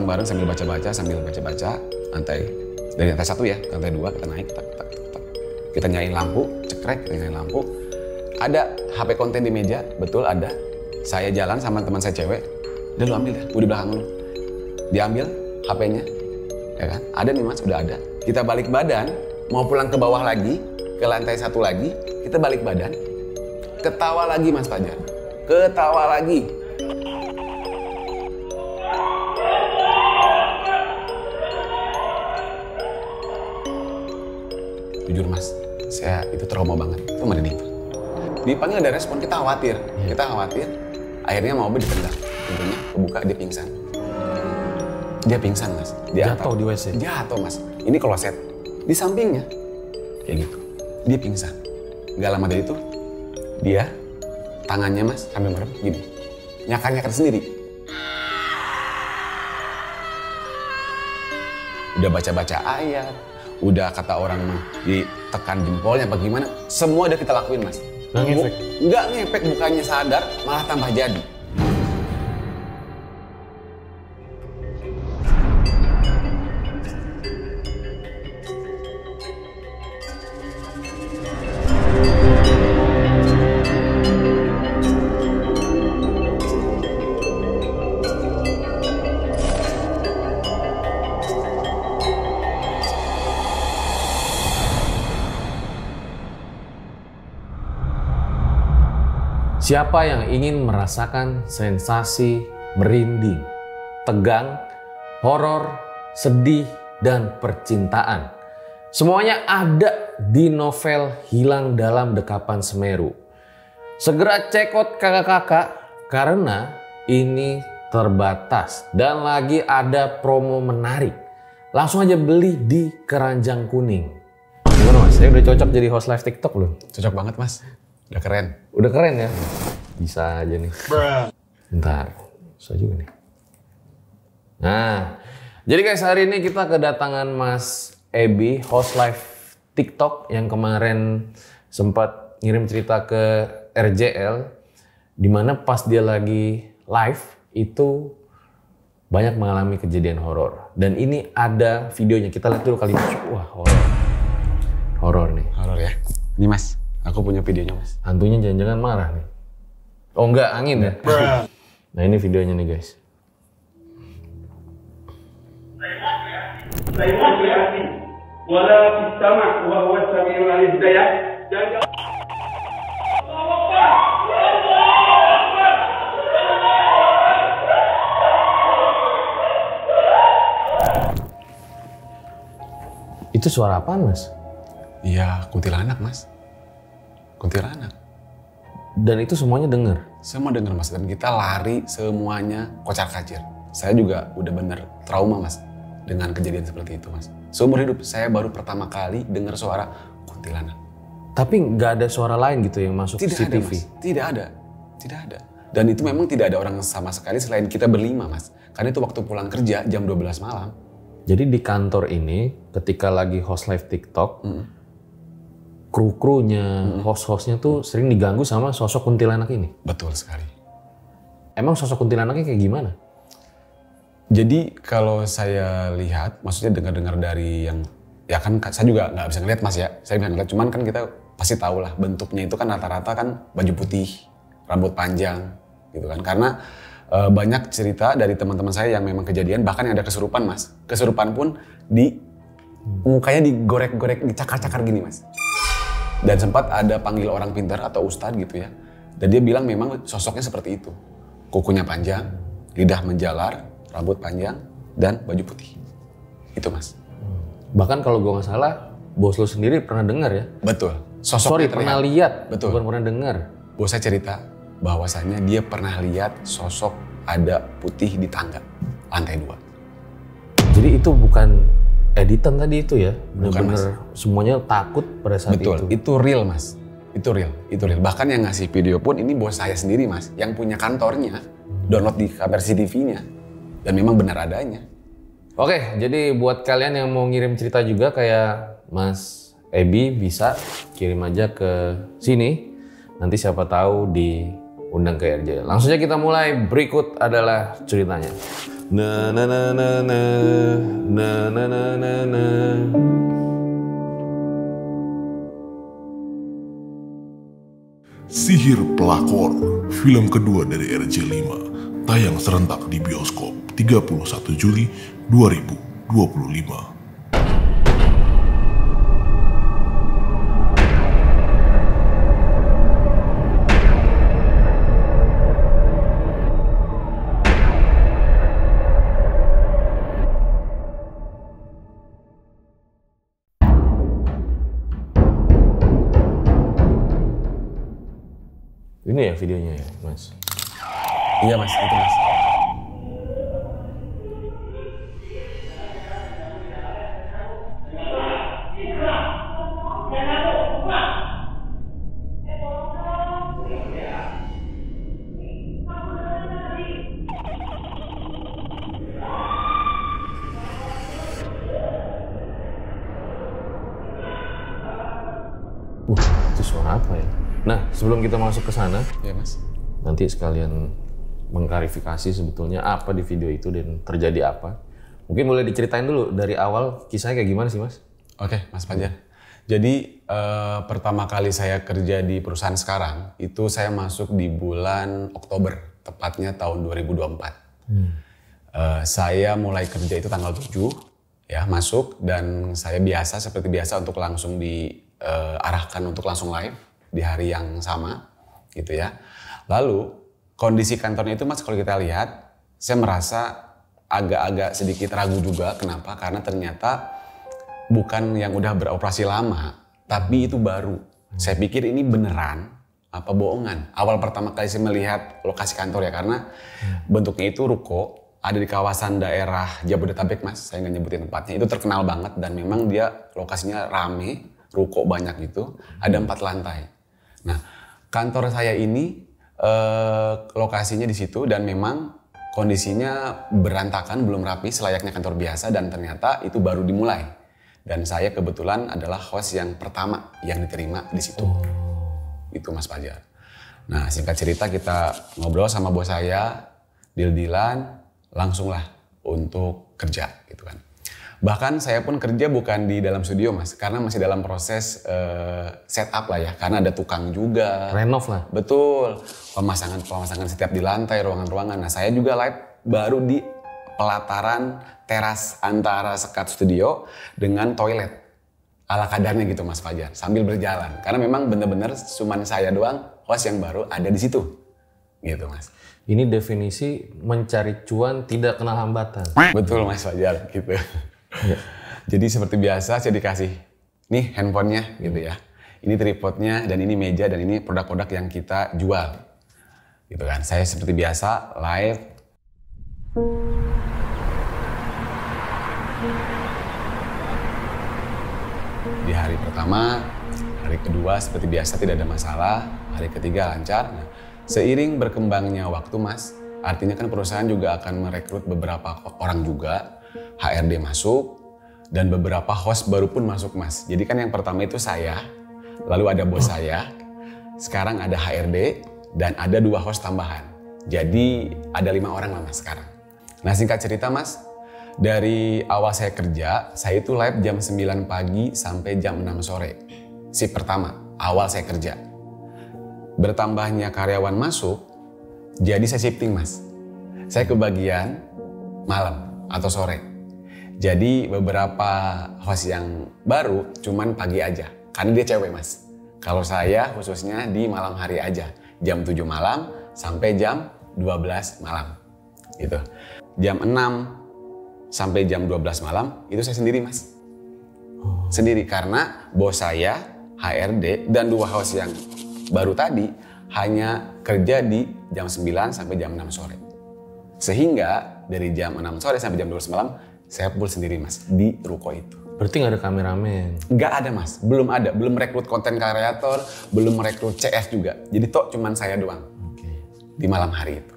bareng sambil baca-baca, lantai dari lantai 1 ya, ke lantai 2 kita naik, kita nyalain lampu, cekrek, kita nyalain lampu. Ada HP konten di meja, betul ada. Saya jalan sama teman saya cewek, udah lu ambil ya, gue di belakang lu. Diambil HP-nya, ya kan? Ada nih mas, udah ada. Kita balik badan, mau pulang ke bawah lagi, ke lantai 1 lagi, kita balik badan, ketawa lagi mas Fajar, ketawa lagi. Jujur mas, saya itu trauma banget, itu merinding. Dipanggil ada respon, kita khawatir, akhirnya mobil ditendang, pintunya kebuka, dia pingsan. Dia pingsan mas, dia jatuh di WC? Jatuh mas, ini kloset, di sampingnya, kayak gitu, dia pingsan. Gak lama dari itu, dia tangannya mas sambil merem gini, nyakar-nyakar sendiri. Udah baca-baca ayat, udah kata orang ditekan jempolnya bagaimana, semua udah kita lakuin mas. Nggak ngefek? Nggak ngefek, bukannya sadar malah tambah jadi. Siapa yang ingin merasakan sensasi merinding, tegang, horor, sedih, dan percintaan? Semuanya ada di novel Hilang Dalam Dekapan Semeru. Segera cekot kakak-kakak karena ini terbatas dan lagi ada promo menarik. Langsung aja beli di Keranjang Kuning. Gimana mas? Saya udah cocok jadi host live TikTok belum? Cocok banget mas. Udah keren. Udah keren ya? Bisa aja nih. Bentar, susah juga nih. Nah, jadi guys hari ini kita kedatangan Mas Ebi, host live TikTok yang kemarin sempat ngirim cerita ke RJL. Dimana pas dia lagi live itu banyak mengalami kejadian horor. Dan ini ada videonya, kita lihat dulu kali ini. Wah horor. Horor nih. Horor ya? Ini mas. Aku punya videonya mas. Hantunya jangan-jangan marah nih. Oh enggak, angin ya? Nah ini videonya nih guys. Itu suara apaan mas? Iya, kuntilanak mas. Kuntilanak. Dan itu semuanya denger? Semua denger mas, dan kita lari semuanya kocar-kacir. Saya juga udah bener trauma mas dengan kejadian seperti itu mas. Seumur hidup saya baru pertama kali dengar suara kuntilanak. Tapi nggak ada suara lain gitu yang masuk tidak CCTV? Ada, mas. Tidak ada. Dan itu memang tidak ada orang sama sekali selain kita berlima mas. Karena itu waktu pulang kerja jam 12 malam. Jadi di kantor ini ketika lagi host live TikTok, kru-krunya, host-hostnya tuh sering diganggu sama sosok kuntilanak ini? Betul sekali. Emang sosok kuntilanaknya kayak gimana? Jadi kalau saya lihat, maksudnya dengar-dengar dari yang, ya kan saya juga nggak bisa ngeliat mas ya, saya bisa ngeliat, cuman kan kita pasti tahu lah bentuknya itu kan rata-rata kan baju putih, rambut panjang gitu kan. Karena banyak cerita dari teman-teman saya yang memang kejadian, bahkan yang ada kesurupan mas. Kesurupan pun di mukanya digorek-gorek, dicakar-cakar gini mas. Dan sempat ada panggil orang pintar atau ustadz gitu ya. Dan dia bilang memang sosoknya seperti itu. Kukunya panjang, lidah menjalar, rambut panjang, dan baju putih. Itu mas. Bahkan kalau gue nggak salah, bos lo sendiri pernah dengar ya? Betul. Sorry, pernah lihat. Betul. Bukan pernah dengar. Bos saya cerita bahwasannya dia pernah lihat sosok ada putih di tangga, lantai 2. Jadi itu bukan editan tadi itu ya? Bener-bener semuanya takut pada saat betul, itu real mas. Itu real. Bahkan yang ngasih video pun ini bos saya sendiri mas, yang punya kantornya, download di kamera CCTV-nya. Dan memang benar adanya. Oke, jadi buat kalian yang mau ngirim cerita juga kayak Mas Ebi bisa kirim aja ke sini. Nanti siapa tahu diundang ke RJ. Langsung aja kita mulai, berikut adalah ceritanya. Na na na na na na na na na na. Sihir Pelakor, film kedua dari RJ5, tayang serentak di bioskop 31 Juli 2025. Ini ya videonya ya, Mas? Iya Mas, itu Mas. Itu suara apa ya? Nah, sebelum kita masuk ke sana, Iya Mas. nanti sekalian mengklarifikasi sebetulnya apa di video itu dan terjadi apa. Mungkin boleh diceritain dulu dari awal kisahnya kayak gimana sih, Mas? Oke, Mas Fajar. Jadi pertama kali saya kerja di perusahaan sekarang itu saya masuk di bulan Oktober, tepatnya tahun 2024. Saya mulai kerja itu tanggal 7 ya, masuk, dan saya biasa seperti biasa untuk langsung diarahkan untuk langsung live di hari yang sama gitu ya. Lalu kondisi kantornya itu Mas, kalau kita lihat, saya merasa agak-agak sedikit ragu juga. Kenapa? Karena ternyata bukan yang udah beroperasi lama, tapi itu baru. Saya pikir ini beneran apa bohongan. Awal pertama kali saya melihat lokasi kantor ya, karena bentuknya itu ruko, ada di kawasan daerah Jabodetabek Mas, saya nggak nyebutin tempatnya. Itu terkenal banget dan memang dia lokasinya rame, ruko banyak gitu, ada 4 lantai. Nah, kantor saya ini lokasinya di situ dan memang kondisinya berantakan, belum rapi selayaknya kantor biasa, dan ternyata itu baru dimulai. Dan saya kebetulan adalah host yang pertama yang diterima di situ. Itu Mas Fajar. Nah, singkat cerita kita ngobrol sama bos saya, deal-dealan, langsunglah untuk kerja gitu kan. Bahkan saya pun kerja bukan di dalam studio Mas, karena masih dalam proses setup lah ya, karena ada tukang juga. Renov lah. Betul, pemasangan setiap di lantai, ruangan-ruangan. Nah, saya juga live baru di pelataran teras antara sekat studio dengan toilet. Ala kadarnya gitu Mas Fajar, sambil berjalan. Karena memang bener-bener cuman saya doang, host yang baru ada di situ. Gitu Mas. Ini definisi mencari cuan tidak kenal hambatan. Betul Mas Fajar, gitu. Ya. Jadi seperti biasa saya dikasih, nih handphonenya gitu ya. Ini tripodnya, dan ini meja, dan ini produk-produk yang kita jual. Gitu kan, saya seperti biasa live. Di hari pertama, hari kedua seperti biasa tidak ada masalah, hari ketiga lancar. Nah, seiring berkembangnya waktu Mas, artinya kan perusahaan juga akan merekrut beberapa orang juga, HRD masuk, dan beberapa host baru pun masuk Mas. Jadi kan yang pertama itu saya, lalu ada bos saya, sekarang ada HRD, dan ada 2 host tambahan. Jadi ada 5 orang lah Mas sekarang. Nah, singkat cerita Mas, dari awal saya kerja, saya itu live jam 9 pagi sampai jam 6 sore. Shift pertama, awal saya kerja. Bertambahnya karyawan masuk, jadi saya shifting Mas. Saya kebagian malam atau sore. Jadi beberapa host yang baru cuman pagi aja, karena dia cewek Mas. Kalau saya khususnya di malam hari aja, jam 7 malam sampai jam 12 malam. Gitu. Jam 6 sampai jam 12 malam itu saya sendiri Mas. Sendiri, karena bos saya, HRD, dan 2 host yang baru tadi hanya kerja di jam 9 sampai jam 6 sore. Sehingga dari jam 6 sore sampai jam 12 malam saya full sendiri Mas di ruko itu. Berarti nggak ada kameramen? Nggak ada Mas, belum ada. Belum rekrut konten kreator, belum merekrut CS juga. Jadi toh cuman saya doang. Di malam hari itu.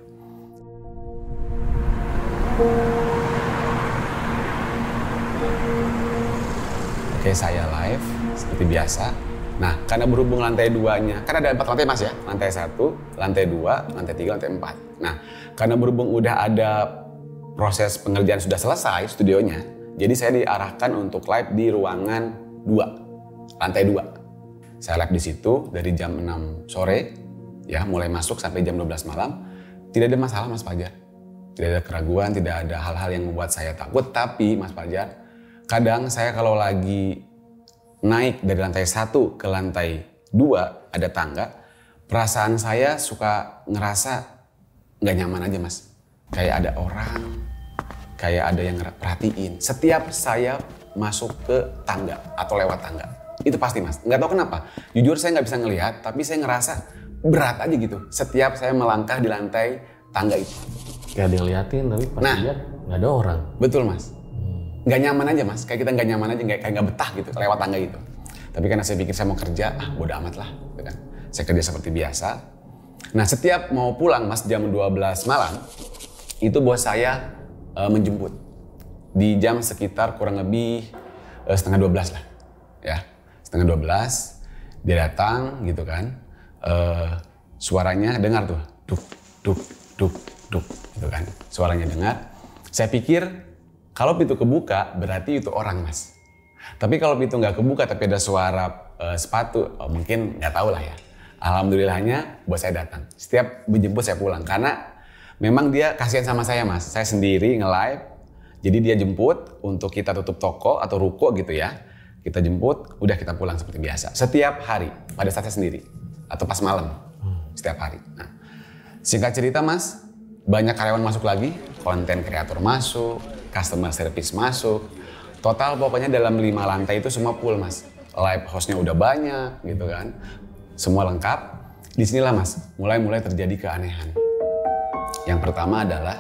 Oke, saya live seperti biasa. Nah, karena berhubung lantai 2-nya, kan ada 4 lantai Mas ya. Lantai 1, lantai 2, lantai 3, lantai 4. Nah, karena berhubung udah ada proses pengerjaan sudah selesai studionya, jadi saya diarahkan untuk live di ruangan 2, lantai 2. Saya live di situ dari jam 6 sore, ya mulai masuk sampai jam 12 malam. Tidak ada masalah Mas Fajar, tidak ada keraguan, tidak ada hal-hal yang membuat saya takut. Tapi Mas Fajar, kadang saya kalau lagi naik dari lantai 1 ke lantai 2 ada tangga, perasaan saya suka ngerasa nggak nyaman aja Mas. Kayak ada orang, kayak ada yang perhatiin. Setiap saya masuk ke tangga atau lewat tangga, itu pasti Mas. Nggak tahu kenapa. Jujur saya nggak bisa ngelihat, tapi saya ngerasa berat aja gitu. Setiap saya melangkah di lantai tangga itu. Kayak ada yang liatin, tapi pas lihat nggak ada orang. Betul Mas. Nggak nyaman aja Mas. Kayak kita nggak nyaman aja, kayak nggak betah gitu lewat tangga itu. Tapi karena saya pikir saya mau kerja, bodo amat lah. Gitu kan. Saya kerja seperti biasa. Nah setiap mau pulang Mas jam 12 malam, itu bos saya menjemput di jam sekitar kurang lebih setengah 12 lah, ya setengah 12 dia datang gitu kan, suaranya dengar tuh, duk duk duk duk gitu kan, suaranya dengar. Saya pikir kalau pintu kebuka berarti itu orang Mas. Tapi kalau pintu nggak kebuka tapi ada suara sepatu, mungkin nggak tahu lah ya. Alhamdulillahnya bos saya datang. Setiap menjemput saya pulang karena memang dia kasihan sama saya Mas. Saya sendiri nge-live, jadi dia jemput untuk kita tutup toko atau ruko gitu ya. Kita jemput, udah kita pulang seperti biasa. Setiap hari, pada saat saya sendiri. Atau pas malam, setiap hari. Nah, singkat cerita Mas, banyak karyawan masuk lagi, konten kreator masuk, customer service masuk. Total pokoknya dalam 5 lantai itu semua full Mas. Live hostnya udah banyak gitu kan. Semua lengkap. Disinilah Mas, mulai terjadi keanehan. Yang pertama adalah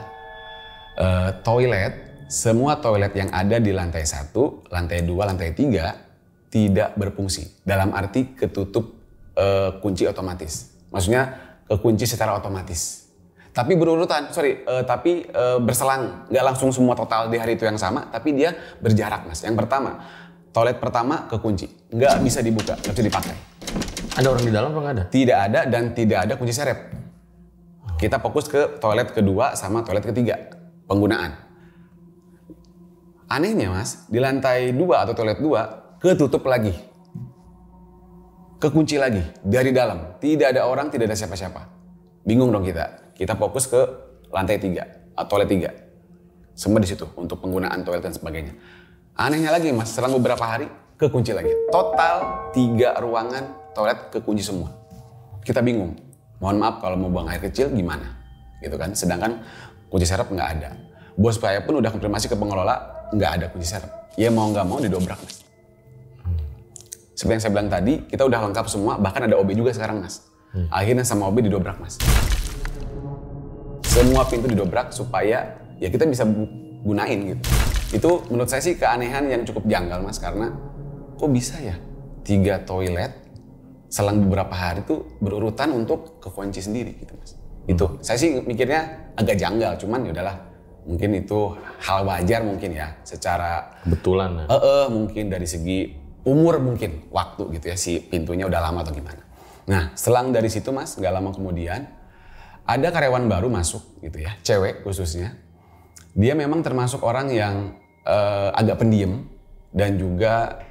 toilet. Semua toilet yang ada di lantai 1, lantai 2, lantai 3 tidak berfungsi. Dalam arti ketutup kunci otomatis. Maksudnya kekunci secara otomatis. Tapi berurutan, tapi berselang. Nggak langsung semua total di hari itu yang sama, tapi dia berjarak Mas. Yang pertama, toilet pertama kekunci. Nggak bisa dibuka, nggak bisa dipakai. Ada orang di dalam apa nggak ada? Tidak ada dan tidak ada kunci serep. Kita fokus ke toilet kedua sama toilet ketiga, penggunaan. Anehnya Mas, di lantai 2 atau toilet 2, ketutup lagi. Kekunci lagi, dari dalam. Tidak ada orang, tidak ada siapa-siapa. Bingung dong kita. Kita fokus ke lantai 3, atau toilet 3. Semua di situ, untuk penggunaan toilet dan sebagainya. Anehnya lagi Mas, selang beberapa hari, kekunci lagi. Total 3 ruangan toilet kekunci semua. Kita bingung. Mohon maaf kalau mau buang air kecil gimana, gitu kan. Sedangkan kunci serep nggak ada. Bos saya pun udah konfirmasi ke pengelola, nggak ada kunci serep. Ya mau nggak mau didobrak Mas. Seperti yang saya bilang tadi, kita udah lengkap semua, bahkan ada OB juga sekarang Mas. Akhirnya sama OB didobrak Mas. Semua pintu didobrak supaya ya kita bisa gunain gitu. Itu menurut saya sih keanehan yang cukup janggal Mas, karena kok bisa ya 3 toilet selang beberapa hari tuh berurutan untuk kekunci sendiri gitu Mas. Itu saya sih mikirnya agak janggal, cuman ya udahlah, mungkin itu hal wajar mungkin ya secara kebetulan. Mungkin dari segi umur, mungkin waktu gitu ya, si pintunya udah lama atau gimana. Nah selang dari situ Mas, nggak lama kemudian ada karyawan baru masuk gitu ya, cewek khususnya. Dia memang termasuk orang yang agak pendiam dan juga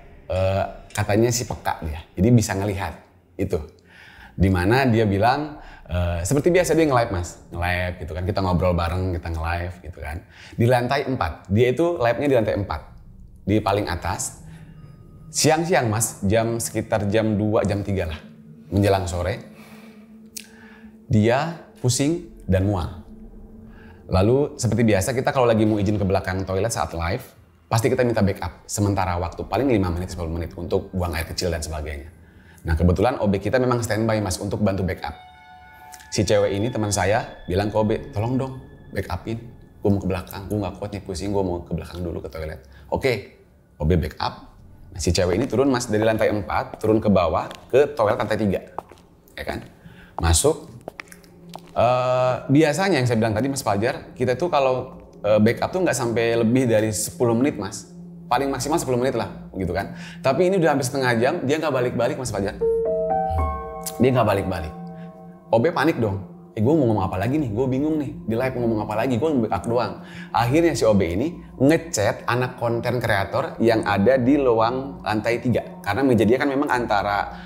katanya si peka dia, jadi bisa ngelihat itu. Dimana dia bilang seperti biasa dia nge-live Mas, nge-live gitu kan, kita ngobrol bareng, kita nge-live gitu kan. Di lantai 4, dia itu live-nya di lantai 4, di paling atas. Siang-siang Mas, sekitar jam 2, jam 3 lah, menjelang sore. Dia pusing dan mual. Lalu seperti biasa kita kalau lagi mau izin ke belakang toilet saat live, pasti kita minta backup sementara waktu, paling 5 menit, 10 menit untuk buang air kecil dan sebagainya. Nah kebetulan OB kita memang standby Mas untuk bantu backup. Si cewek ini teman saya bilang ke OB, tolong dong backupin, gue mau ke belakang, gue gak kuat nih pusing, gue mau ke belakang dulu ke toilet. Oke, OB backup. Nah, si cewek ini turun Mas dari lantai 4, turun ke bawah ke toilet lantai 3. Ya kan? Masuk. Biasanya yang saya bilang tadi Mas Fajar, kita tuh kalau backup tuh gak sampai lebih dari 10 menit Mas. Paling maksimal 10 menit lah, gitu kan. Tapi ini udah hampir setengah jam, dia nggak balik-balik Mas Fajar. Dia nggak balik-balik. OB panik dong. gue mau ngomong apa lagi nih, gue bingung nih, di live mau ngomong apa lagi, gue nge-backup doang. Akhirnya si OB ini ngechat anak konten kreator yang ada di ruang lantai 3. Karena meja dia kan memang antara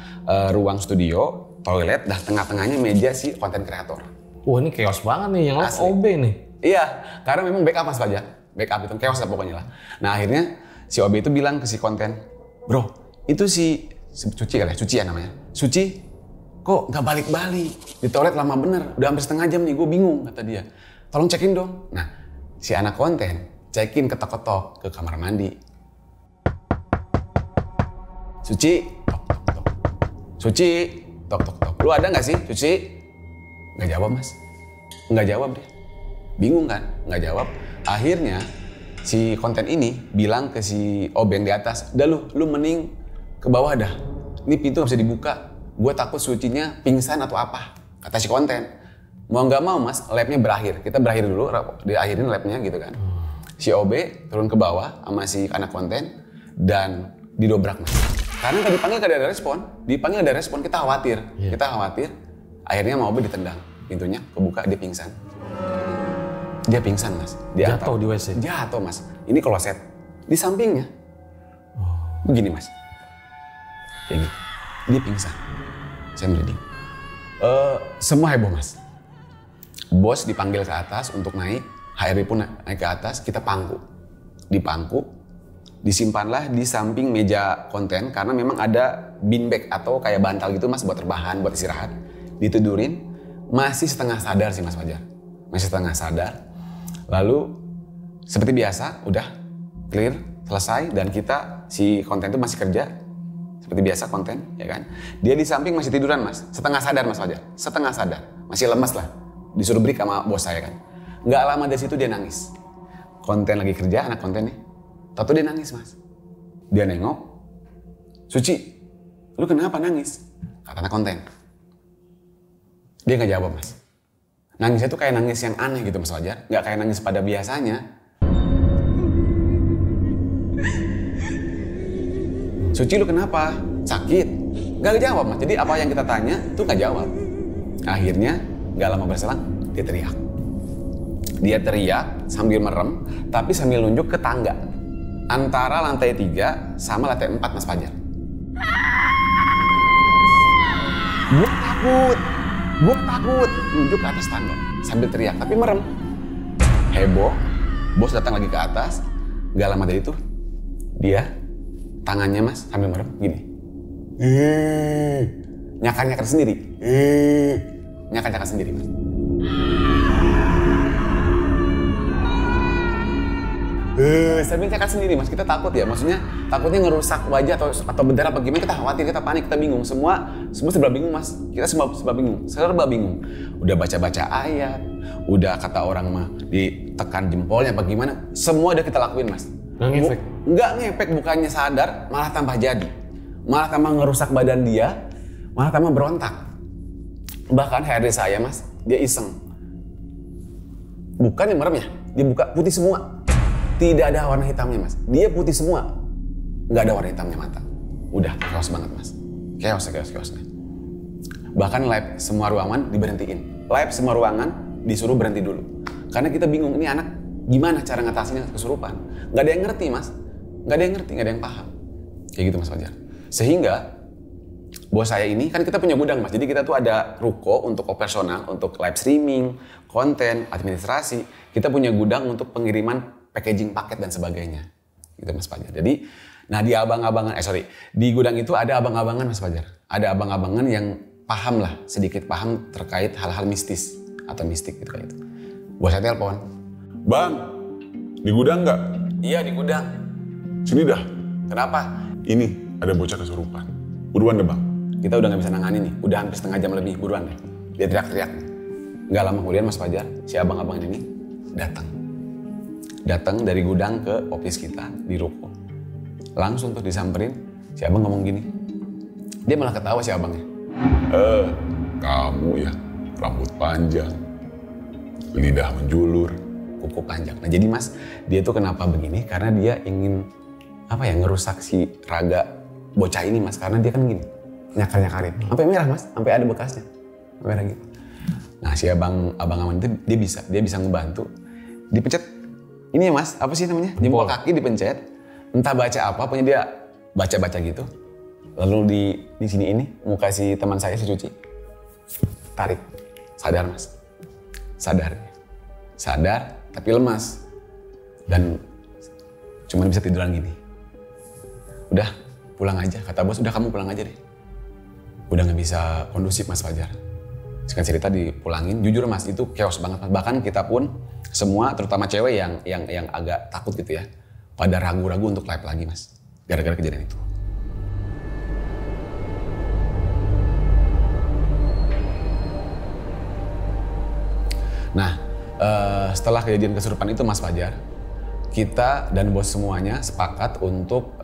ruang studio, toilet, dah tengah-tengahnya meja si konten kreator. Wah ini chaos banget nih, yang live OB nih. Iya, karena memang backup Mas Fajar. Backup itu chaos lah pokoknya lah. Nah akhirnya si OB itu bilang ke si konten, bro itu si Suci kali ya, Suci ya namanya. Suci kok nggak balik-balik, di toilet lama bener, udah hampir setengah jam nih, gue bingung kata dia. Tolong cekin dong. Nah, si anak konten cekin ketok-ketok ke kamar mandi. Suci, tok tok tok. Suci, tok tok tok. Lu ada nggak sih, Suci? Nggak jawab mas, nggak jawab dia. Bingung kan, nggak jawab. Akhirnya si konten ini bilang ke si obeng di atas, udah lu mending ke bawah dah. Ini pintu nggak bisa dibuka. Gue takut Sucinya pingsan atau apa, kata si konten. Mau nggak mau mas, labnya berakhir. Kita berakhir dulu, diakhirin labnya gitu kan. Si OB turun ke bawah sama si anak konten dan didobrak mas. Karena nggak dipanggil nggak ada respon, dipanggil ada respon kita khawatir. Kita khawatir, akhirnya sama OB ditendang. Pintunya kebuka, dia pingsan. Dia pingsan mas. Dia jatuh di WC? Jatuh mas. Ini kloset, di sampingnya. Begini mas. Kayak gitu. Dia pingsan. Saya merinding. Semua heboh mas. Bos dipanggil ke atas untuk naik. HRD pun naik ke atas. Kita pangku. Dipangku. Disimpanlah di samping meja konten. Karena memang ada bean bag atau kayak bantal gitu mas. Buat rebahan, buat istirahat. Ditidurin. Masih setengah sadar sih mas Fajar. Masih setengah sadar. Lalu seperti biasa udah clear. Selesai. Dan kita si konten itu masih kerja. Seperti biasa konten, ya kan. Dia di samping masih tiduran mas, setengah sadar mas Fajar, setengah sadar, masih lemas lah. Disuruh break sama bos saya kan. Nggak lama dari situ dia nangis. Konten lagi kerja, anak konten nih. Tahu dia nangis mas. Dia nengok, Suci, lu kenapa nangis? Kata anak konten. Dia nggak jawab mas. Nangisnya tuh kayak nangis yang aneh gitu mas Fajar, nggak kayak nangis pada biasanya. Suci lu kenapa? Sakit? Gak jawab mas. Jadi apa yang kita tanya tuh gak jawab. Akhirnya gak lama berselang dia teriak. Dia teriak sambil merem tapi sambil nunjuk ke tangga. Antara lantai 3 sama lantai 4 mas Fajar. Gue takut. Nunjuk ke atas tangga sambil teriak tapi merem. Heboh. Bos datang lagi ke atas. Gak lama dari itu dia tangannya mas sambil merem gini. Nyakar-nyakar sendiri. Nyakar-nyakar sendiri mas. Sambil nyakar sendiri mas. Kita takut ya, maksudnya takutnya ngerusak wajah atau berdarah apa gimana. Kita khawatir, kita panik, kita bingung. Semua serba bingung mas. Kita serba bingung. Serba bingung. Udah baca-baca ayat. Udah kata orang mah ditekan jempolnya apa gimana. Semua udah kita lakuin mas. Nggak ngefek? Nggak ngefek, bukannya sadar, malah tambah jadi. Malah tambah ngerusak badan dia, malah tambah berontak. Bahkan HRD saya mas, dia iseng. Bukan yang merem ya, dia buka putih semua. Tidak ada warna hitamnya mas, dia putih semua. Nggak ada warna hitamnya mata. Udah, chaos banget mas. Chaos. Bahkan live semua ruangan diberhentiin. Live semua ruangan disuruh berhenti dulu. Karena kita bingung, ini anak gimana cara ngatasinnya kesurupan. Nggak ada yang ngerti mas. Nggak ada yang ngerti, nggak ada yang paham. Kayak gitu mas Fajar. Sehingga bos saya ini, kan kita punya gudang mas. Jadi kita tuh ada ruko untuk operasional, untuk live streaming, konten, administrasi. Kita punya gudang untuk pengiriman packaging paket dan sebagainya. Gitu mas Fajar. Jadi, nah di abang-abangan, di gudang itu ada abang-abangan mas Fajar. Ada abang-abangan yang paham lah, sedikit paham terkait hal-hal mistis atau mistik gitu kayak gitu. Bos saya telepon. Bang, di gudang nggak? Iya di gudang. Sini dah. Kenapa? Ini ada bocah kesurupan. Buruan deh bang. Kita udah gak bisa nangani nih. Udah hampir setengah jam lebih. Buruan deh. Dia teriak-teriak. Gak lama kemudian Mas Fajar, si abang-abang ini datang. Datang dari gudang ke office kita di ruko. Langsung tuh disamperin. Si abang ngomong gini. Dia malah ketawa si abangnya. Kamu ya. Rambut panjang. Lidah menjulur. Kuku panjang. Nah jadi mas, dia tuh kenapa begini? Karena dia ingin ngerusak si raga bocah ini mas. Karena dia kan gini, nyakar-nyakarin. Sampai merah mas, sampai ada bekasnya. Merah gitu. Nah si abang Aman itu dia bisa ngebantu. Dipencet, ini ya mas, apa sih namanya? Jempol kaki dipencet. Entah baca apa, pokoknya dia baca gitu. Lalu di sini ini muka si teman saya si Cuci. Tarik, sadar mas. Sadar tapi lemas. Dan cuma bisa tiduran gini. Udah pulang aja, kata bos, udah kamu pulang aja deh. Udah gak bisa kondusif mas Fajar. Singkat cerita dipulangin, jujur mas itu chaos banget mas. Bahkan kita pun semua, terutama cewek yang agak takut gitu ya, pada ragu-ragu untuk live lagi mas. Gara-gara kejadian itu. Nah, setelah kejadian kesurupan itu Mas Fajar, kita dan bos semuanya sepakat untuk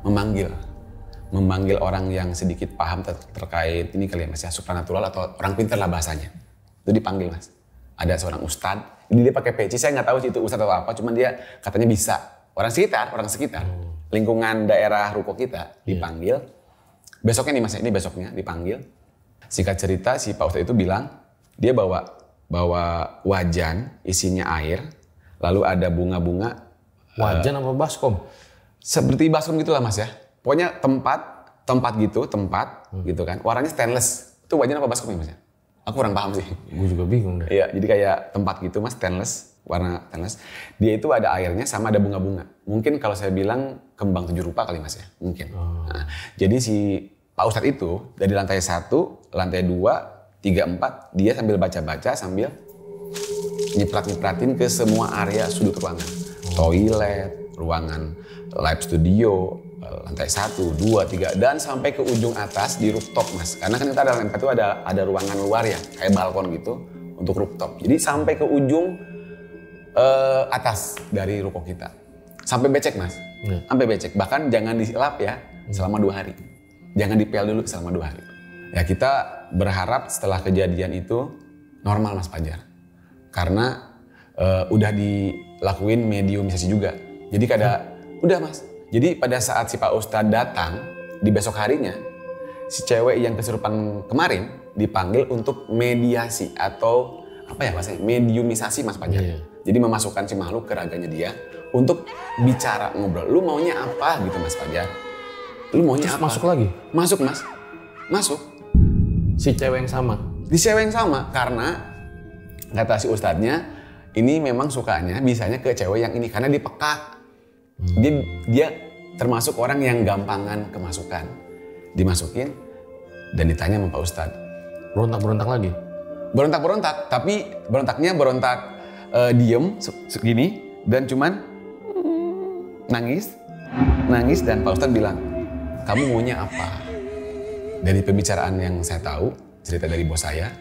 memanggil orang yang sedikit paham terkait ini kali ya Mas ya, supranatural atau orang pintar lah bahasanya. Itu dipanggil Mas. Ada seorang ustadz, dia pakai peci, saya nggak tahu sih itu ustadz atau apa, cuman dia katanya bisa. Orang sekitar, lingkungan daerah ruko kita dipanggil. Besoknya nih Mas, ini besoknya dipanggil. Singkat cerita si Pak Ustadz itu bilang, dia bawa wajan isinya air, lalu ada bunga-bunga. Wajan apa baskom? Seperti baskom gitulah Mas ya. Pokoknya tempat gitu kan. Warnanya stainless. Itu wajan apa baskom ya Mas ya? Aku kurang paham sih. Gue juga bingung deh. Iya, jadi kayak tempat gitu Mas, stainless, warna stainless. Dia itu ada airnya sama ada bunga-bunga. Mungkin kalau saya bilang kembang 7 rupa kali Mas ya, mungkin. Nah, jadi si Pak Ustadz itu dari lantai 1, lantai 2, 3, 4, dia sambil baca-baca sambil nyiprat-nyipratin ke semua area sudut ruangan. Toilet, ruangan live studio, lantai 1, 2, 3, dan sampai ke ujung atas di rooftop Mas. Karena kan kita dalam itu ada ruangan luar ya, kayak balkon gitu untuk rooftop. Jadi sampai ke ujung atas dari ruko kita. Sampai becek Mas, sampai becek. Bahkan jangan dilap ya selama 2 hari. Jangan dipel dulu selama 2 hari. Ya kita berharap setelah kejadian itu normal Mas Fajar. Karena udah dilakuin mediumisasi juga. Jadi udah Mas. Jadi pada saat si Pak Ustadz datang di besok harinya, si cewek yang kesurupan kemarin dipanggil untuk mediasi atau apa ya Mas? Mediumisasi Mas Fajar. Jadi memasukkan si makhluk ke raganya dia untuk bicara, ngobrol. Lu maunya apa gitu Mas Fajar? Lu maunya apa? Masuk lagi? Masuk Mas. Masuk. Si cewek yang sama? Di cewek yang sama, karena kata si ustadznya, ini memang sukanya bisanya ke cewek yang ini, karena dia peka. Dia termasuk orang yang gampangan kemasukan. Dimasukin dan ditanya sama Pak Ustadz. Berontak-berontak lagi? Berontak-berontak, tapi berontaknya diem segini dan cuman nangis dan Pak Ustadz bilang, kamu maunya apa? Dari pembicaraan yang saya tahu, cerita dari bos saya,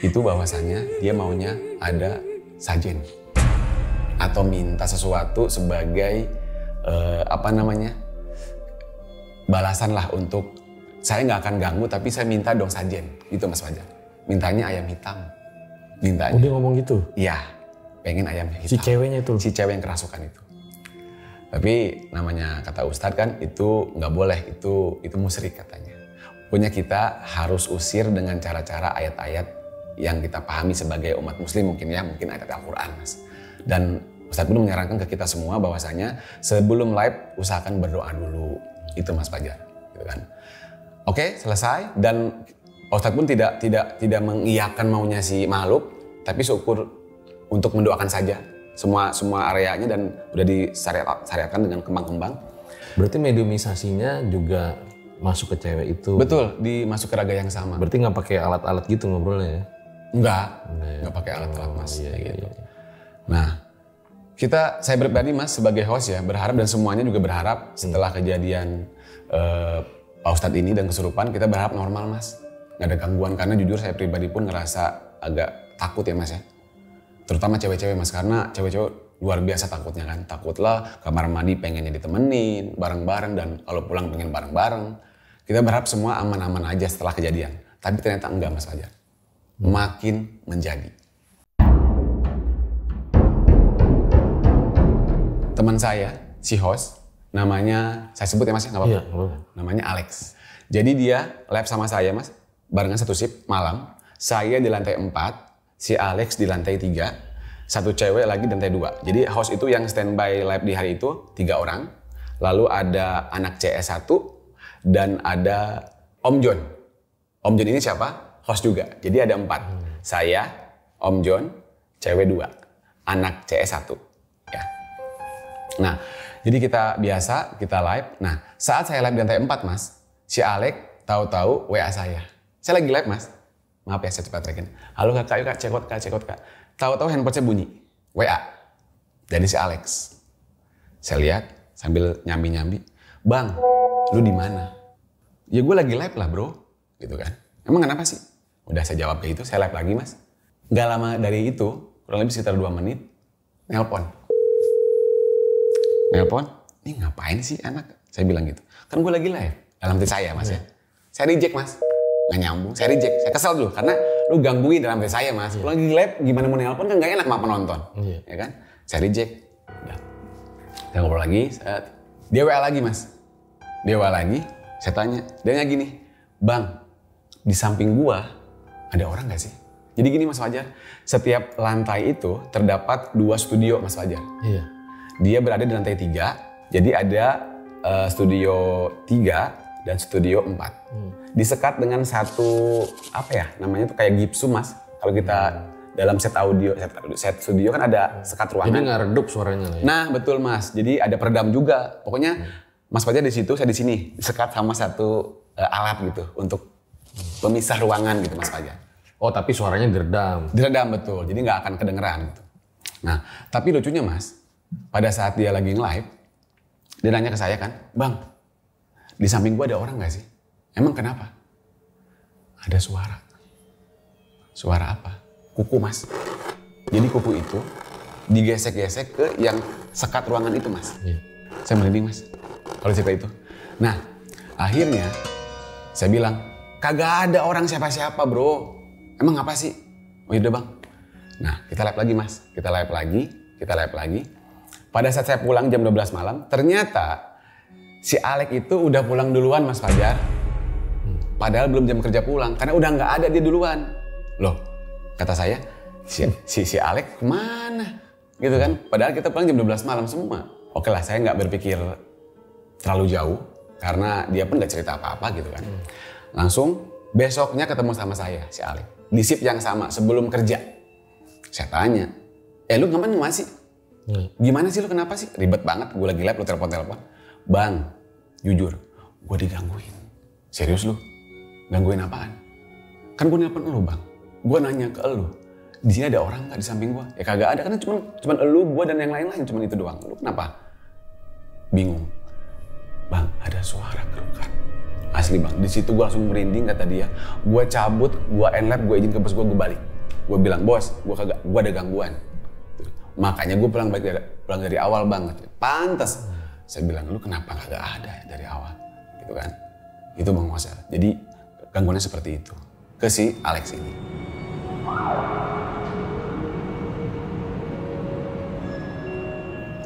itu bahwasannya dia maunya ada sajen. Atau minta sesuatu sebagai, balasan lah untuk, saya nggak akan ganggu tapi saya minta dong sajen. Gitu Mas Fajar. Mintanya ayam hitam. Mintanya. Dia ngomong gitu? Iya, pengen ayam hitam. Si ceweknya itu? Si cewek yang kerasukan itu. Tapi namanya kata Ustadz kan itu nggak boleh, itu musyrik katanya. Punya kita harus usir dengan cara-cara ayat-ayat yang kita pahami sebagai umat muslim mungkin ayat Al-Quran Mas. Dan Ustadz pun menyarankan ke kita semua bahwasanya sebelum live usahakan berdoa dulu. Itu Mas Fajar, gitu kan. Oke, selesai dan Ustadz pun tidak mengiyakan maunya si makhluk, tapi syukur untuk mendoakan saja semua areanya dan udah disyariatkan dengan kembang-kembang. Berarti mediumisasinya juga masuk ke cewek itu? Betul, dimasuk ke raga yang sama. Berarti nggak pakai alat-alat gitu ngobrolnya ya? Nggak pakai alat-alat Mas. Gitu. Nah, saya pribadi Mas sebagai host ya berharap dan semuanya juga berharap setelah kejadian Pak Ustadz ini dan kesurupan, kita berharap normal Mas. Nggak ada gangguan, karena jujur saya pribadi pun ngerasa agak takut ya Mas ya. Terutama cewek-cewek Mas, karena cewek-cewek luar biasa takutnya kan. Takutlah kamar mandi pengennya ditemenin bareng-bareng dan kalau pulang pengen bareng-bareng. Kita berharap semua aman-aman aja setelah kejadian. Tapi ternyata enggak Mas Fajar. Makin menjadi. Teman saya, si host, namanya, saya sebut ya Mas, nggak apa-apa? Iya, Namanya Alex. Jadi dia live sama saya Mas, barengan satu shift malam. saya di lantai 4, si Alex di lantai 3, satu cewek lagi di lantai 2. Jadi host itu yang standby live di hari itu 3 orang. Lalu ada anak CS1 dan ada Om John. Om John ini siapa? Host juga. Jadi ada 4. Saya, Om John, cewek 2, anak CS1. Ya. Nah, jadi kita biasa, kita live. Nah, saat saya live di lantai 4, Mas, si Alex tahu-tahu WA saya. Saya lagi live, Mas. Maaf ya, saya cepat rekin. Halo kakak, yuk kak, cekot kak. Tahu-tahu handphone saya bunyi. WA. Dari si Alex. Saya lihat sambil nyambi-nyambi. Bang, lu di mana? Ya gue lagi live lah bro. Gitu kan. Emang kenapa sih? Udah saya jawab kayak itu, saya live lagi Mas. Gak lama dari itu, kurang lebih sekitar 2 menit, nelpon. Ini ngapain sih anak? Saya bilang gitu. Kan gue lagi live. Dalam hati saya Mas ya. Saya reject Mas. Nggak nyambung, saya reject. Saya kesel dulu karena lu gangguin dalam hati saya Mas. Lu lagi live gimana mau nelpon kan gak enak sama penonton. Ya kan? Saya reject. Udah. Saya ngobrol lagi, dia WA lagi Mas. Dia WA lagi, saya tanya. Dia nanya gini, Bang, di samping gua ada orang gak sih? Jadi gini Mas Fajar, setiap lantai itu terdapat 2 studio Mas Fajar. Iya. Dia berada di lantai 3, jadi ada studio 3 dan studio 4. Disekat dengan satu, apa ya namanya tuh kayak gipsum Mas. Kalau kita dalam set audio, set studio kan ada sekat ruangan. Jadi nggak redup suaranya lah ya? Nah betul Mas, jadi ada peredam juga. Pokoknya Mas Fajar di situ, saya di sini. Disekat sama satu alat gitu untuk pemisah ruangan gitu Mas Fajar. Oh tapi suaranya diredam? Diredam betul, jadi nggak akan kedengeran gitu. Nah tapi lucunya Mas, pada saat dia lagi nge-live, dia nanya ke saya kan, Bang, di samping gua ada orang gak sih? Emang kenapa? Ada suara. Suara apa? Kuku Mas. Jadi kuku itu digesek-gesek ke yang sekat ruangan itu Mas. Saya merinding Mas, kalau cerita itu. Nah akhirnya saya bilang, kagak ada orang siapa-siapa bro. Emang apa sih? Oh yaudah Bang. Nah kita live lagi Mas, kita live lagi. Pada saat saya pulang jam 12 malam, ternyata si Alex itu udah pulang duluan Mas Fajar. Padahal belum jam kerja pulang, karena udah nggak ada dia duluan. Loh, kata saya, si Alex kemana? Gitu kan, padahal kita pulang jam 12 malam semua. Oke lah, saya nggak berpikir terlalu jauh, karena dia pun nggak cerita apa-apa gitu kan. Langsung besoknya ketemu sama saya, si Alex. Di shift yang sama, sebelum kerja. Saya tanya, lu ngapain masih? Gimana sih lu, kenapa sih? Ribet banget, gue lagi live, lu telepon-telepon. Bang, jujur, gue digangguin. Serius lu? Gangguin apaan? Kan gue nelpon lu Bang. Gue nanya ke lu, di sini ada orang nggak di samping gue? Ya kagak ada, karena cuman lu, gue dan yang lain-lain, cuman itu doang. Lu kenapa? Bingung. Bang, ada suara kerukan. Asli Bang, di situ gue langsung merinding kata dia. Gue cabut, gue end-lab, gue izin ke bos gue balik. Gue bilang, bos, gue ada gangguan. Makanya gue pulang dari awal banget. Pantes. Saya bilang, lu kenapa kagak ada dari awal? Gitu kan. Itu Bang Mosel. Jadi gangguannya seperti itu. Ke si Alex ini.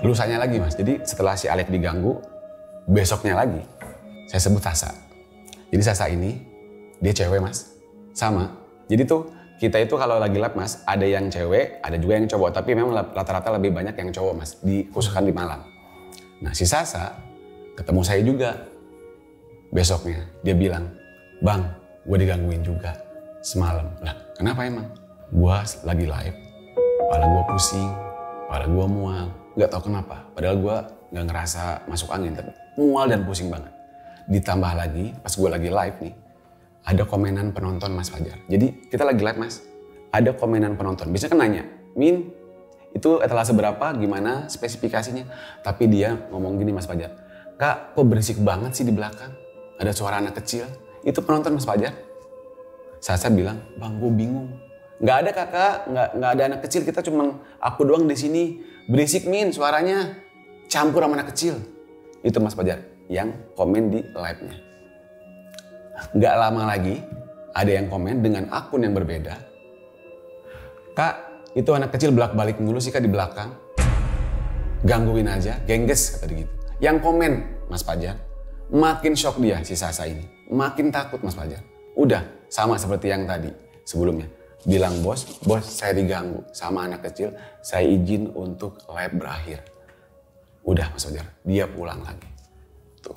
Lusanya lagi Mas. Jadi setelah si Alex diganggu, besoknya lagi saya sebut Sasa. Jadi Sasa ini dia cewek Mas. Sama. Jadi tuh kita itu kalau lagi live Mas, ada yang cewek, ada juga yang cowok. Tapi memang rata-rata lebih banyak yang cowok Mas, khususkan di malam. Nah si Sasa ketemu saya juga besoknya. Dia bilang, Bang, gue digangguin juga semalam. Lah kenapa emang? Gue lagi live, kepala gue pusing, kepala gue mual. Gak tau kenapa, padahal gue gak ngerasa masuk angin. Tapi mual dan pusing banget. Ditambah lagi, pas gue lagi live nih, ada komenan penonton Mas Fajar. Jadi kita lagi live Mas, ada komenan penonton. Biasanya kan nanya, Min, itu etalase berapa, gimana spesifikasinya? Tapi dia ngomong gini Mas Fajar, Kak kok berisik banget sih di belakang? Ada suara anak kecil. Itu penonton Mas Fajar. Sasa bilang, Bang gue bingung. Gak ada kakak, gak ada anak kecil, kita cuma aku doang di sini. Berisik Min suaranya, campur sama anak kecil. Itu Mas Fajar yang komen di live-nya. Gak lama lagi ada yang komen dengan akun yang berbeda. Kak, itu anak kecil bolak-balik mulu sih Kak di belakang. Gangguin aja, gengges kata dia gitu. Yang komen Mas Fajar, makin shock dia si Sasa ini. Makin takut Mas Fajar. Udah sama seperti yang tadi. sebelumnya. Bilang bos saya diganggu sama anak kecil, saya izin untuk live berakhir. Udah Mas Fajar, dia pulang lagi. Tuh.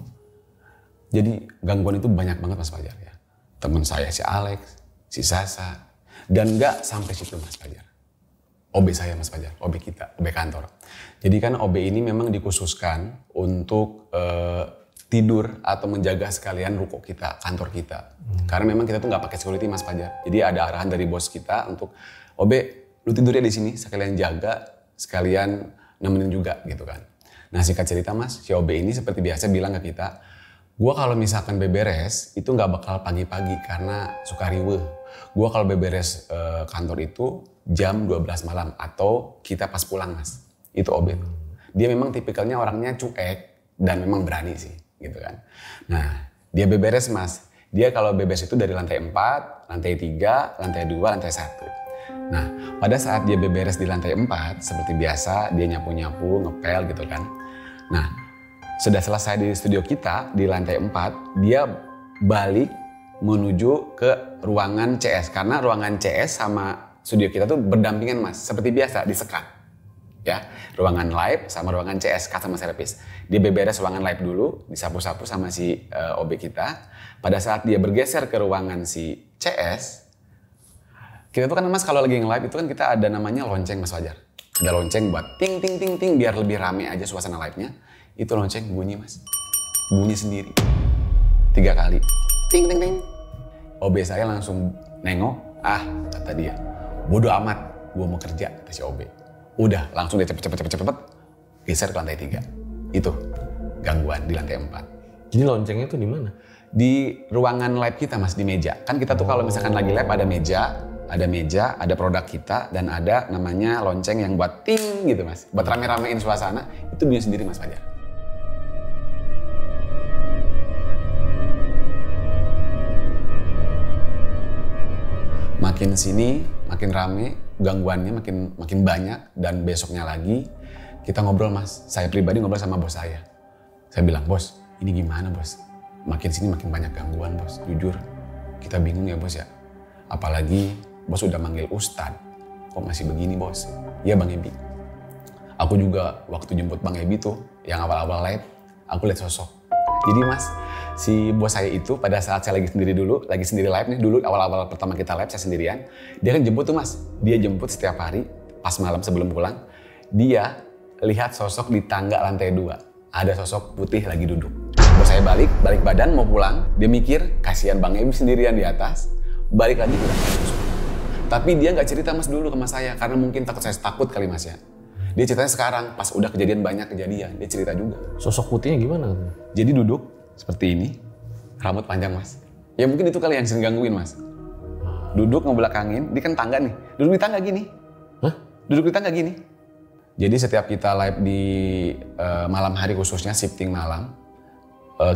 Jadi gangguan itu banyak banget Mas Fajar ya. Teman saya si Alex, si Sasa, dan nggak sampai situ Mas Fajar. OB saya Mas Fajar, OB kita, OB kantor. Jadi kan OB ini memang dikhususkan untuk tidur atau menjaga sekalian ruko kita, kantor kita. Karena memang kita tuh nggak pakai security Mas Fajar. Jadi ada arahan dari bos kita untuk OB lu tidurnya di sini, sekalian jaga, sekalian nemenin juga gitu kan. Nah singkat cerita Mas, si OB ini seperti biasa bilang ke kita, gua kalau misalkan beberes itu nggak bakal pagi-pagi karena suka riweuh. Gua kalau beberes kantor itu jam 12 malam atau kita pas pulang Mas. Itu OB. Dia memang tipikalnya orangnya cuek dan memang berani sih gitu kan. Nah dia beberes Mas. Dia kalau beberes itu dari lantai 4, lantai 3, lantai 2, lantai 1. Nah pada saat dia beberes di lantai 4 seperti biasa dia nyapu-nyapu, ngepel gitu kan. Nah sudah selesai di studio kita di lantai 4 dia balik menuju ke ruangan CS. Karena ruangan CS sama studio kita tuh berdampingan Mas. Seperti biasa disekat. Ya, ruangan live sama ruangan CS customer service. Dia beberes ruangan live dulu, disapu-sapu sama si OB kita. Pada saat dia bergeser ke ruangan si CS, kita tuh kan Mas kalau lagi nge-live itu kan kita ada namanya lonceng Mas Fajar. Ada lonceng buat ting ting ting ting biar lebih rame aja suasana live-nya. Itu lonceng bunyi Mas. Bunyi sendiri. 3 kali. Ting ting ting. OB saya langsung nengok, kata dia. Bodoh amat, gua mau kerja, kata si OB. Udah, langsung dia cepet geser ke lantai 3. Itu gangguan di lantai 4. Jadi loncengnya tuh di mana? Di ruangan live kita Mas, di meja. Kan kita tuh kalau misalkan lagi live ada meja, ada produk kita dan ada namanya lonceng yang buat ting gitu Mas. Buat rame-ramein suasana, itu bunyi sendiri Mas Fajar. Makin sini, makin rame, gangguannya makin banyak dan besoknya lagi kita ngobrol Mas. Saya pribadi ngobrol sama bos saya. Saya bilang, bos ini gimana bos? Makin sini makin banyak gangguan bos. Jujur kita bingung ya bos ya. Apalagi bos udah manggil Ustadz. Kok masih begini bos? Iya Bang Ebi. Aku juga waktu jemput Bang Ebi tuh yang awal-awal live, aku lihat sosok. Jadi Mas, si bos saya itu pada saat saya lagi sendiri live nih, dulu awal-awal pertama kita live saya sendirian, dia kan jemput tuh Mas. Dia jemput setiap hari, pas malam sebelum pulang, dia lihat sosok di tangga lantai 2. Ada sosok putih lagi duduk. Bos saya balik badan mau pulang, dia mikir kasihan Bang Ebi sendirian di atas, balik lagi ke sosok. Tapi dia nggak cerita Mas dulu ke Mas saya, karena mungkin saya takut kali Mas ya. Dia ceritanya sekarang, pas udah banyak kejadian, dia cerita juga. Sosok putihnya gimana? Jadi duduk seperti ini, rambut panjang Mas. Ya mungkin itu kali yang sering gangguin Mas. Duduk ngebelakangin, dia kan tangga nih. Duduk di tangga gini. Hah? Duduk di tangga gini. Jadi setiap kita live di malam hari khususnya shifting malam,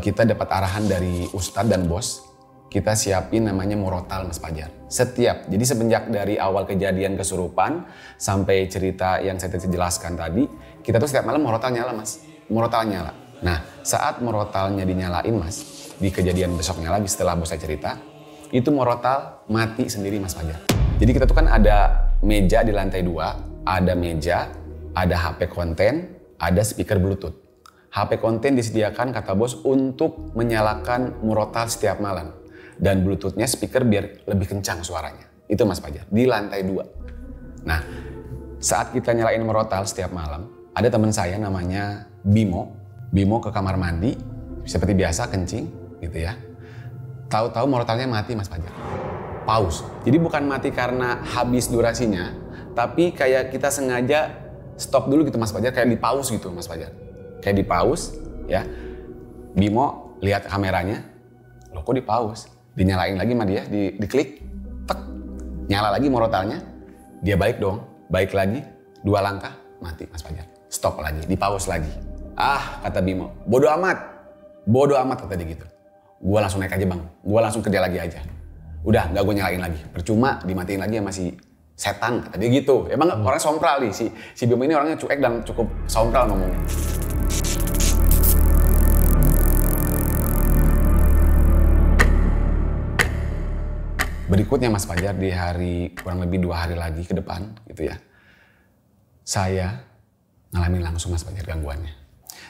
kita dapat arahan dari Ustadz dan bos. Kita siapin namanya murotal Mas Fajar. Jadi semenjak dari awal kejadian kesurupan sampai cerita yang saya jelaskan tadi, kita tuh setiap malam murotal nyala Mas. Murotal nyala. Nah saat murotalnya dinyalain Mas, di kejadian besoknya lagi setelah bos saya cerita, itu murotal mati sendiri Mas Fajar. Jadi kita tuh kan ada meja di lantai 2, ada meja, ada HP konten, ada speaker Bluetooth. HP konten disediakan kata bos untuk menyalakan murotal setiap malam. Dan Bluetooth-nya speaker biar lebih kencang suaranya. Itu Mas Fajar, di lantai 2. Nah, saat kita nyalain murotal setiap malam, ada teman saya namanya Bimo. Bimo ke kamar mandi, seperti biasa kencing gitu ya. Tahu-tahu murotalnya mati Mas Fajar. Pause. Jadi bukan mati karena habis durasinya, tapi kayak kita sengaja stop dulu gitu Mas Fajar, kayak di pause gitu Mas Fajar. Kayak di pause ya. Bimo lihat kameranya, loh kok di pause? Dinyalain lagi sama dia, diklik, tek, nyala lagi murotalnya, dia balik dong, balik lagi, 2 langkah, mati Mas Fajar. Stop lagi, di pause lagi. Kata Bimo, bodo amat kata dia gitu. Gua langsung naik aja Bang, gua langsung kerja lagi aja. Udah, gak gue nyalain lagi, percuma dimatiin lagi sama si setan, kata dia gitu. Emang orangnya sompral nih, si Bimo ini orangnya cuek dan cukup sompral ngomongnya. berikutnya Mas Fajar, di hari kurang lebih 2 hari lagi ke depan gitu ya, saya ngalamin langsung Mas Fajar gangguannya.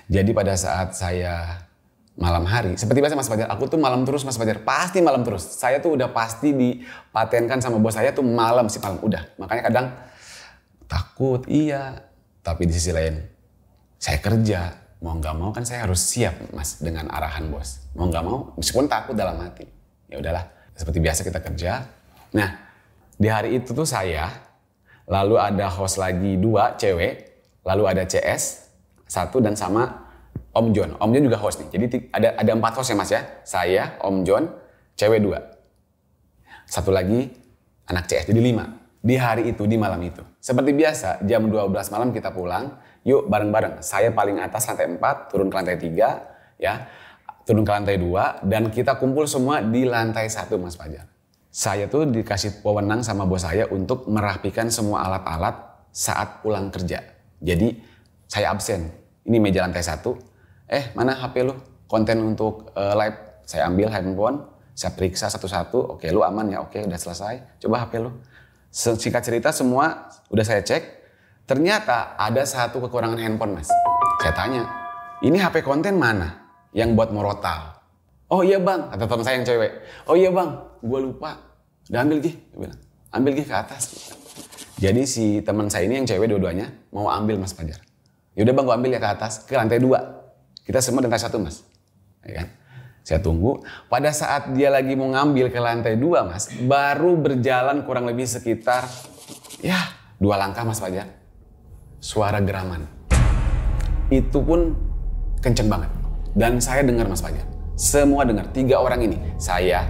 Jadi pada saat saya malam hari, seperti biasa Mas Fajar, aku tuh malam terus Mas Fajar, pasti malam terus. Saya tuh udah pasti dipatenkan sama bos saya tuh malam sih, malam udah. Makanya kadang takut iya, tapi di sisi lain saya kerja, mau nggak mau kan saya harus siap Mas dengan arahan bos. Mau nggak mau, meskipun takut dalam hati, ya udahlah, seperti biasa kita kerja. Nah, di hari itu tuh saya, lalu ada host lagi 2 cewek, lalu ada CS 1 dan sama Om John. Om John juga host nih. Jadi ada 4 host ya Mas ya. Saya, Om John, cewek 2. Satu lagi anak CS, jadi 5. Di hari itu, di malam itu. Seperti biasa, jam 12 malam kita pulang. Yuk bareng-bareng. Saya paling atas lantai 4, turun ke lantai 3. Ya, turun ke lantai 2. Dan kita kumpul semua di lantai 1 Mas Fajar. Saya tuh dikasih wewenang sama bos saya untuk merapikan semua alat-alat saat pulang kerja. Jadi saya absen. Ini meja lantai 1. Mana HP lu? Konten untuk live. Saya ambil handphone, saya periksa satu-satu. Oke, lu aman ya? Oke, udah selesai. Coba HP lu. Singkat cerita semua udah saya cek. Ternyata ada satu kekurangan handphone Mas. Saya tanya, ini HP konten mana? Yang buat morotal. Oh iya bang, kata teman saya yang cewek. Oh iya bang, gue lupa. Udah ambil Gih, dia bilang. Ambil Gih ke atas. Jadi si teman saya ini yang cewek dua-duanya mau ambil Mas Fajar. Yaudah bang, gue ambil ya ke atas, ke lantai 2. Kita semua di lantai 1 Mas. Ya kan? Saya tunggu. Pada saat dia lagi mau ngambil ke lantai 2 Mas, baru berjalan kurang lebih sekitar 2 langkah Mas Fajar. Suara geraman. Itu pun kenceng banget. Dan saya dengar Mas Fajar. Semua dengar. 3 orang ini. Saya,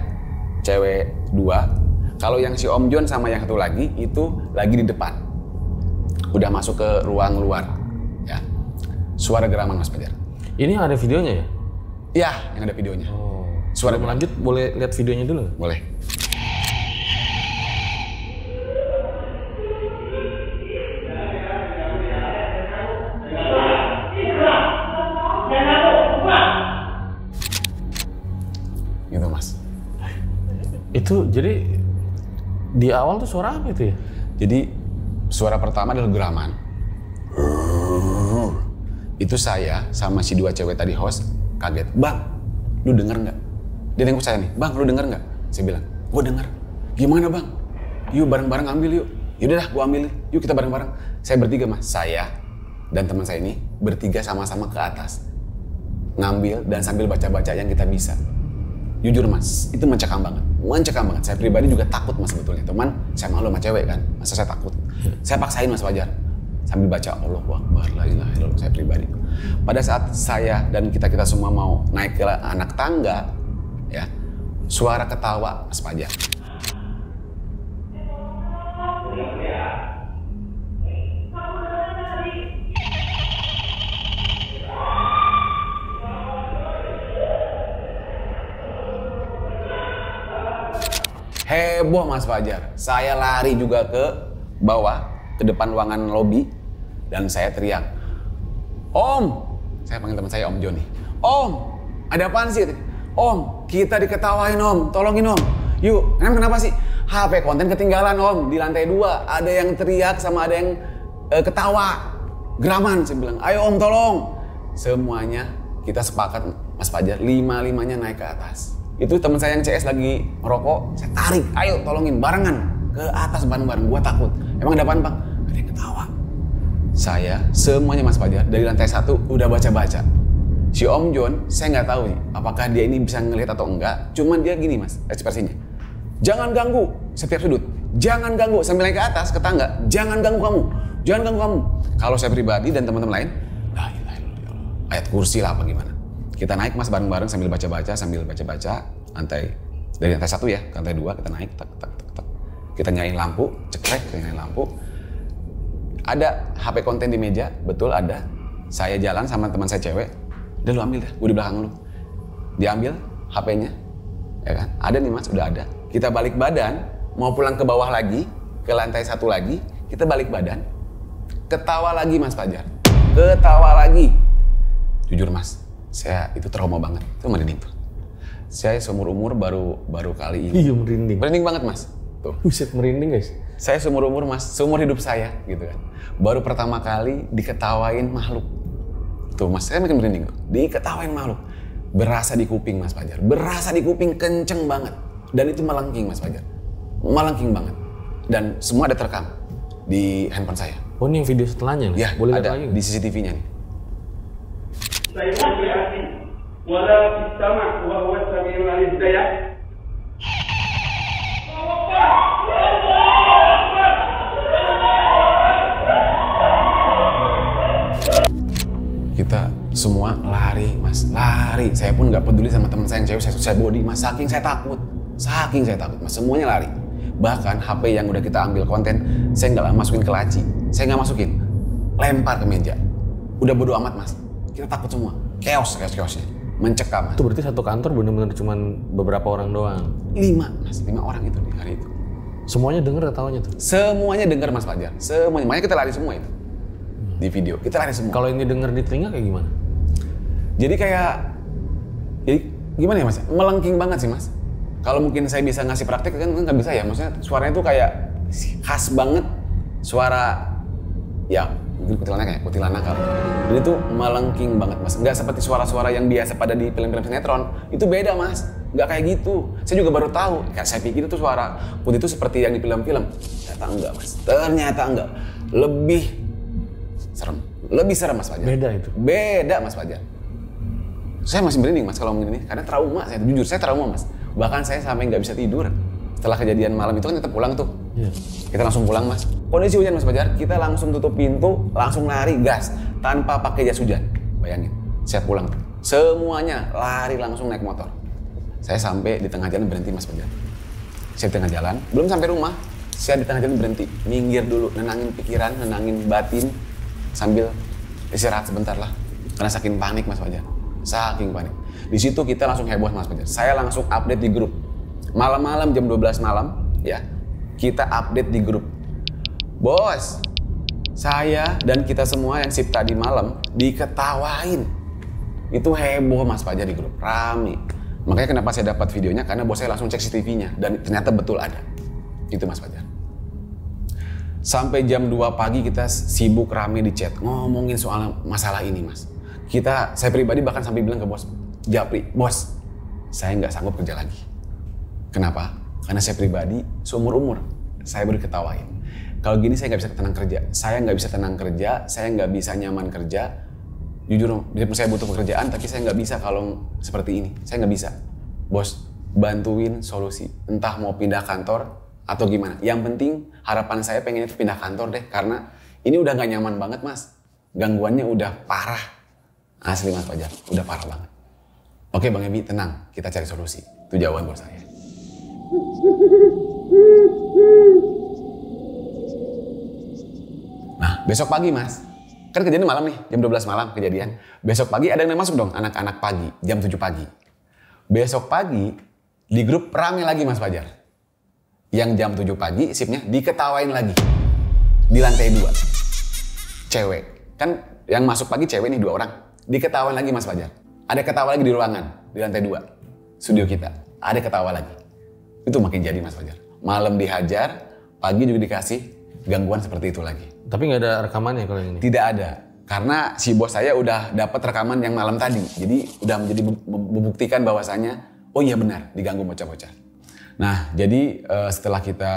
cewek 2. Kalau yang si Om John sama yang satu lagi itu lagi di depan. Udah masuk ke ruang luar. Ya. Suara geraman Mas Fajar. Ini ada videonya ya? Ya, yang ada videonya. Oh. Suara lanjut, boleh lihat videonya dulu? Boleh. Gitu Mas. Itu jadi di awal tuh suara apa itu ya? Jadi suara pertama adalah geraman. Itu saya sama si 2 cewek tadi host kaget. Bang, lu denger nggak? Dia nengok saya nih. Bang, lu denger nggak? Saya bilang, gue denger. Gimana bang? Yuk bareng-bareng ambil yuk. Yaudah dah, gue ambil. Yuk kita bareng-bareng. Saya bertiga Mas. Saya dan teman saya ini bertiga sama-sama ke atas. Ngambil dan sambil baca-baca yang kita bisa. Jujur Mas, itu mencekam banget. Mencekam banget. Saya pribadi juga takut Mas sebetulnya. Teman, saya malu sama cewek kan. Masa saya takut? Saya paksain Mas Fajar. Sambil baca Allahu Akbar, la ilaha illallah, saya pribadi. Pada saat saya dan kita semua mau naik ke anak tangga, ya, suara ketawa Mas Fajar. Heboh Mas Fajar. Saya lari juga ke bawah, ke depan ruangan lobi, dan saya teriak, Om, saya panggil teman saya Om Joni. Om, ada apaan sih? Om, kita diketawain Om, tolongin Om. Yuk, kenapa sih? HP konten ketinggalan Om, di lantai 2. Ada yang teriak sama ada yang ketawa. Geraman, saya bilang, ayo Om tolong. Semuanya kita sepakat Mas Fajar, 5-5-nya naik ke atas. Itu teman saya yang CS lagi merokok, saya tarik, ayo tolongin barengan ke atas bareng-bareng. Gua takut. Emang ada apaan Bang? Ada yang ketawa. Saya semuanya Mas Fajar dari lantai 1 udah baca-baca. Si Om John, saya nggak tahu nih apakah dia ini bisa ngelihat atau enggak. Cuman dia gini Mas, ekspresinya. Jangan ganggu setiap sudut. Jangan ganggu sambil naik ke atas ke tangga. Jangan ganggu kamu. Jangan ganggu kamu. Kalau saya pribadi dan teman-teman lain, la ilaha illallah. Ayat kursi lah apa gimana. Kita naik Mas bareng-bareng sambil baca-baca lantai dari lantai 1 ya ke lantai 2 kita naik tak. Kita nyalain lampu, cekrek, kita nyalain lampu. Ada HP konten di meja, betul ada. Saya jalan sama teman saya cewek, udah lu ambil dah, gue di belakang lu. Diambil HP-nya, ya kan? Ada nih Mas, udah ada. Kita balik badan, mau pulang ke bawah lagi, ke lantai 1 lagi, kita balik badan. Ketawa lagi Mas Fajar, ketawa lagi. Jujur Mas, saya itu trauma banget, itu kemarin itu. Saya seumur umur baru kali ini. Iya merinding. Merinding banget mas. Tuh. Buset merinding guys. Saya seumur umur mas, seumur hidup saya gitu kan. Baru pertama kali diketawain makhluk. Tuh mas, saya makin merinding tuh. Diketawain makhluk. Berasa di kuping mas Fajar. Berasa di kuping kenceng banget. Dan itu melengking mas Fajar. Melengking banget. Dan semua ada terekam di handphone saya. Oh ini yang video setelahnya nih? Ya, boleh ada lihat lagi di CCTV-nya nih. ولا في السمع وهو السميع العليم ده يا Kita semua lari mas, lari. Saya pun nggak peduli sama teman saya yang cewek, saya body mas. Saking saya takut mas, semuanya lari. Bahkan HP yang udah kita ambil konten, saya nggak masukin ke laci, saya nggak masukin, lempar ke meja. Udah bodo amat mas, kita takut semua, chaosnya. Mencekam. Itu berarti satu kantor bener-bener cuman beberapa orang doang? 5 orang itu di hari itu. Semuanya denger ketawanya tuh? Semuanya denger mas Fajar, semuanya. Makanya kita lari semua itu. Di video, kita lari semua. Kalau ini denger di telinga kayak gimana? Jadi gimana ya mas, melengking banget sih mas. Kalau mungkin saya bisa ngasih praktek kan nggak bisa ya, maksudnya suaranya tuh kayak khas banget. Suara, ya mungkin kuntilanak kali. Dan itu melengking banget mas, nggak seperti suara-suara yang biasa pada di film-film sinetron. Itu beda mas, nggak kayak gitu. Saya juga baru tahu, kayak saya pikir itu suara putih itu seperti yang di film-film. Ternyata enggak mas, ternyata enggak. Lebih serem mas Fajar. Beda mas Fajar. Saya masih merinding mas kalau ngomongin ini, karena trauma saya, jujur saya trauma mas. Bahkan saya sampai nggak bisa tidur. Setelah kejadian malam itu kan kita pulang tuh. Kita langsung pulang mas. Kondisi hujan mas Fajar, kita langsung tutup pintu, langsung lari gas tanpa pakai jas hujan. Bayangin, saya pulang tuh. Semuanya lari langsung naik motor. Saya sampai di tengah jalan berhenti mas Fajar. Saya di tengah jalan, belum sampai rumah, saya di tengah jalan berhenti, minggir dulu, nenangin pikiran, nenangin batin, sambil istirahat sebentar lah. Karena saking panik mas Fajar, saking panik. Di situ kita langsung heboh mas Fajar. Saya langsung update di grup. Malam-malam jam 12 malam, ya kita update di grup. Bos, saya dan kita semua yang shift tadi malam diketawain. Itu heboh mas Fajar di grup, rame. Makanya kenapa saya dapat videonya, karena bos saya langsung cek CCTV-nya dan ternyata betul ada. Itu mas Fajar. Sampai jam 2 pagi kita sibuk rame di chat, ngomongin soal masalah ini mas. Saya pribadi bahkan sampai bilang ke bos, Japri, bos, saya nggak sanggup kerja lagi. Kenapa? Karena saya pribadi seumur umur saya baru ketawain. Kalau gini saya nggak bisa tenang kerja. Saya nggak bisa tenang kerja, saya nggak bisa nyaman kerja. Jujur, biarpun saya butuh pekerjaan, tapi saya nggak bisa kalau seperti ini. Saya nggak bisa. Bos, bantuin solusi. Entah mau pindah kantor atau gimana. Yang penting harapan saya pengen itu pindah kantor deh, karena ini udah nggak nyaman banget mas. Gangguannya udah parah. Asli mas Fajar, udah parah banget. Oke Bang Ebi, tenang, kita cari solusi. Itu jawaban bos saya. Nah, besok pagi mas, kan kejadian malam nih, jam 12 malam kejadian. Besok pagi ada yang masuk dong, anak-anak pagi, jam 7 pagi. Besok pagi, di grup rame lagi mas Fajar. Yang jam 7 pagi, shiftnya diketawain lagi. Di lantai 2. Cewek, kan yang masuk pagi cewek nih 2 orang. Diketawain lagi mas Fajar. Ada ketawa lagi di ruangan, di lantai 2. Studio kita, ada ketawa lagi. Itu makin jadi mas Fajar. Malam dihajar, pagi juga dikasih gangguan seperti itu lagi. Tapi nggak ada rekamannya kalau yang ini? Tidak ada, karena si bos saya udah dapat rekaman yang malam tadi. Jadi udah menjadi membuktikan bahwasannya, oh iya benar, diganggu bocah-bocah. Nah, jadi setelah kita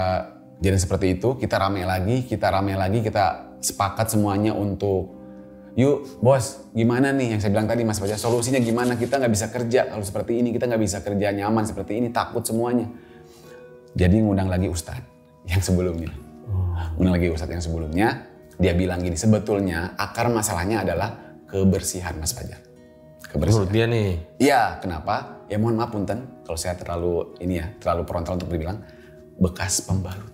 jadi seperti itu, kita rame lagi, kita sepakat semuanya untuk, yuk bos, gimana nih yang saya bilang tadi mas Fajar, solusinya gimana? Kita nggak bisa kerja kalau seperti ini, kita nggak bisa kerja nyaman seperti ini, takut semuanya. Jadi ngundang lagi Ustadz yang sebelumnya. Dia bilang gini, sebetulnya akar masalahnya adalah kebersihan mas Fajar. Kebersihan. Menurut dia nih? Iya, kenapa? Ya mohon maaf punten, kalau saya terlalu frontal untuk dibilang, bekas pembalut.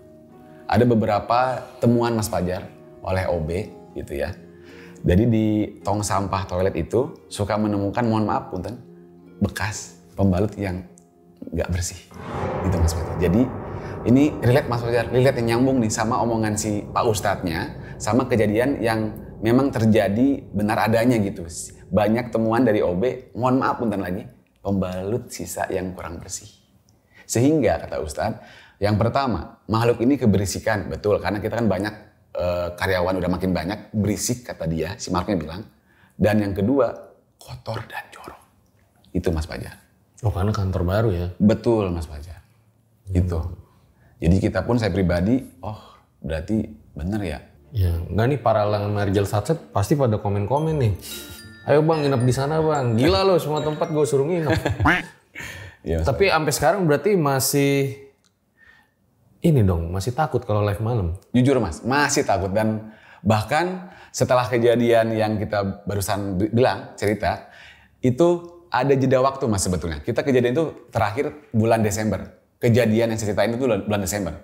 Ada beberapa temuan mas Fajar oleh OB gitu ya. Jadi di tong sampah toilet itu suka menemukan, mohon maaf punten, bekas pembalut yang nggak bersih. Gitu mas Fajar. Jadi ini relate mas Fajar, relate yang nyambung nih sama omongan si Pak Ustadznya, sama kejadian yang memang terjadi benar adanya gitu. Banyak temuan dari OB, mohon maaf punten lagi, pembalut sisa yang kurang bersih. Sehingga kata Ustadz, yang pertama makhluk ini keberisikan, betul karena kita kan banyak karyawan udah makin banyak, berisik kata dia, si makhluknya bilang. Dan yang kedua kotor dan jorok. Itu Mas Fajar. Oh karena kantor baru ya? Betul Mas Fajar. Itu. Jadi kita pun saya pribadi, oh berarti bener ya. Ya, enggak nih para langganan Rijal Satset pasti pada komen-komen nih. Ayo bang, nginep di sana bang. Gila loh, semua tempat gue suruh nginep. Ya, tapi sampai sekarang berarti masih ini dong, masih takut kalau live malam. Jujur Mas, masih takut dan bahkan setelah kejadian yang kita barusan bilang cerita, itu ada jeda waktu Mas sebetulnya. Kita kejadian itu terakhir bulan Desember. Kejadian yang saya ceritain itu bulan Desember.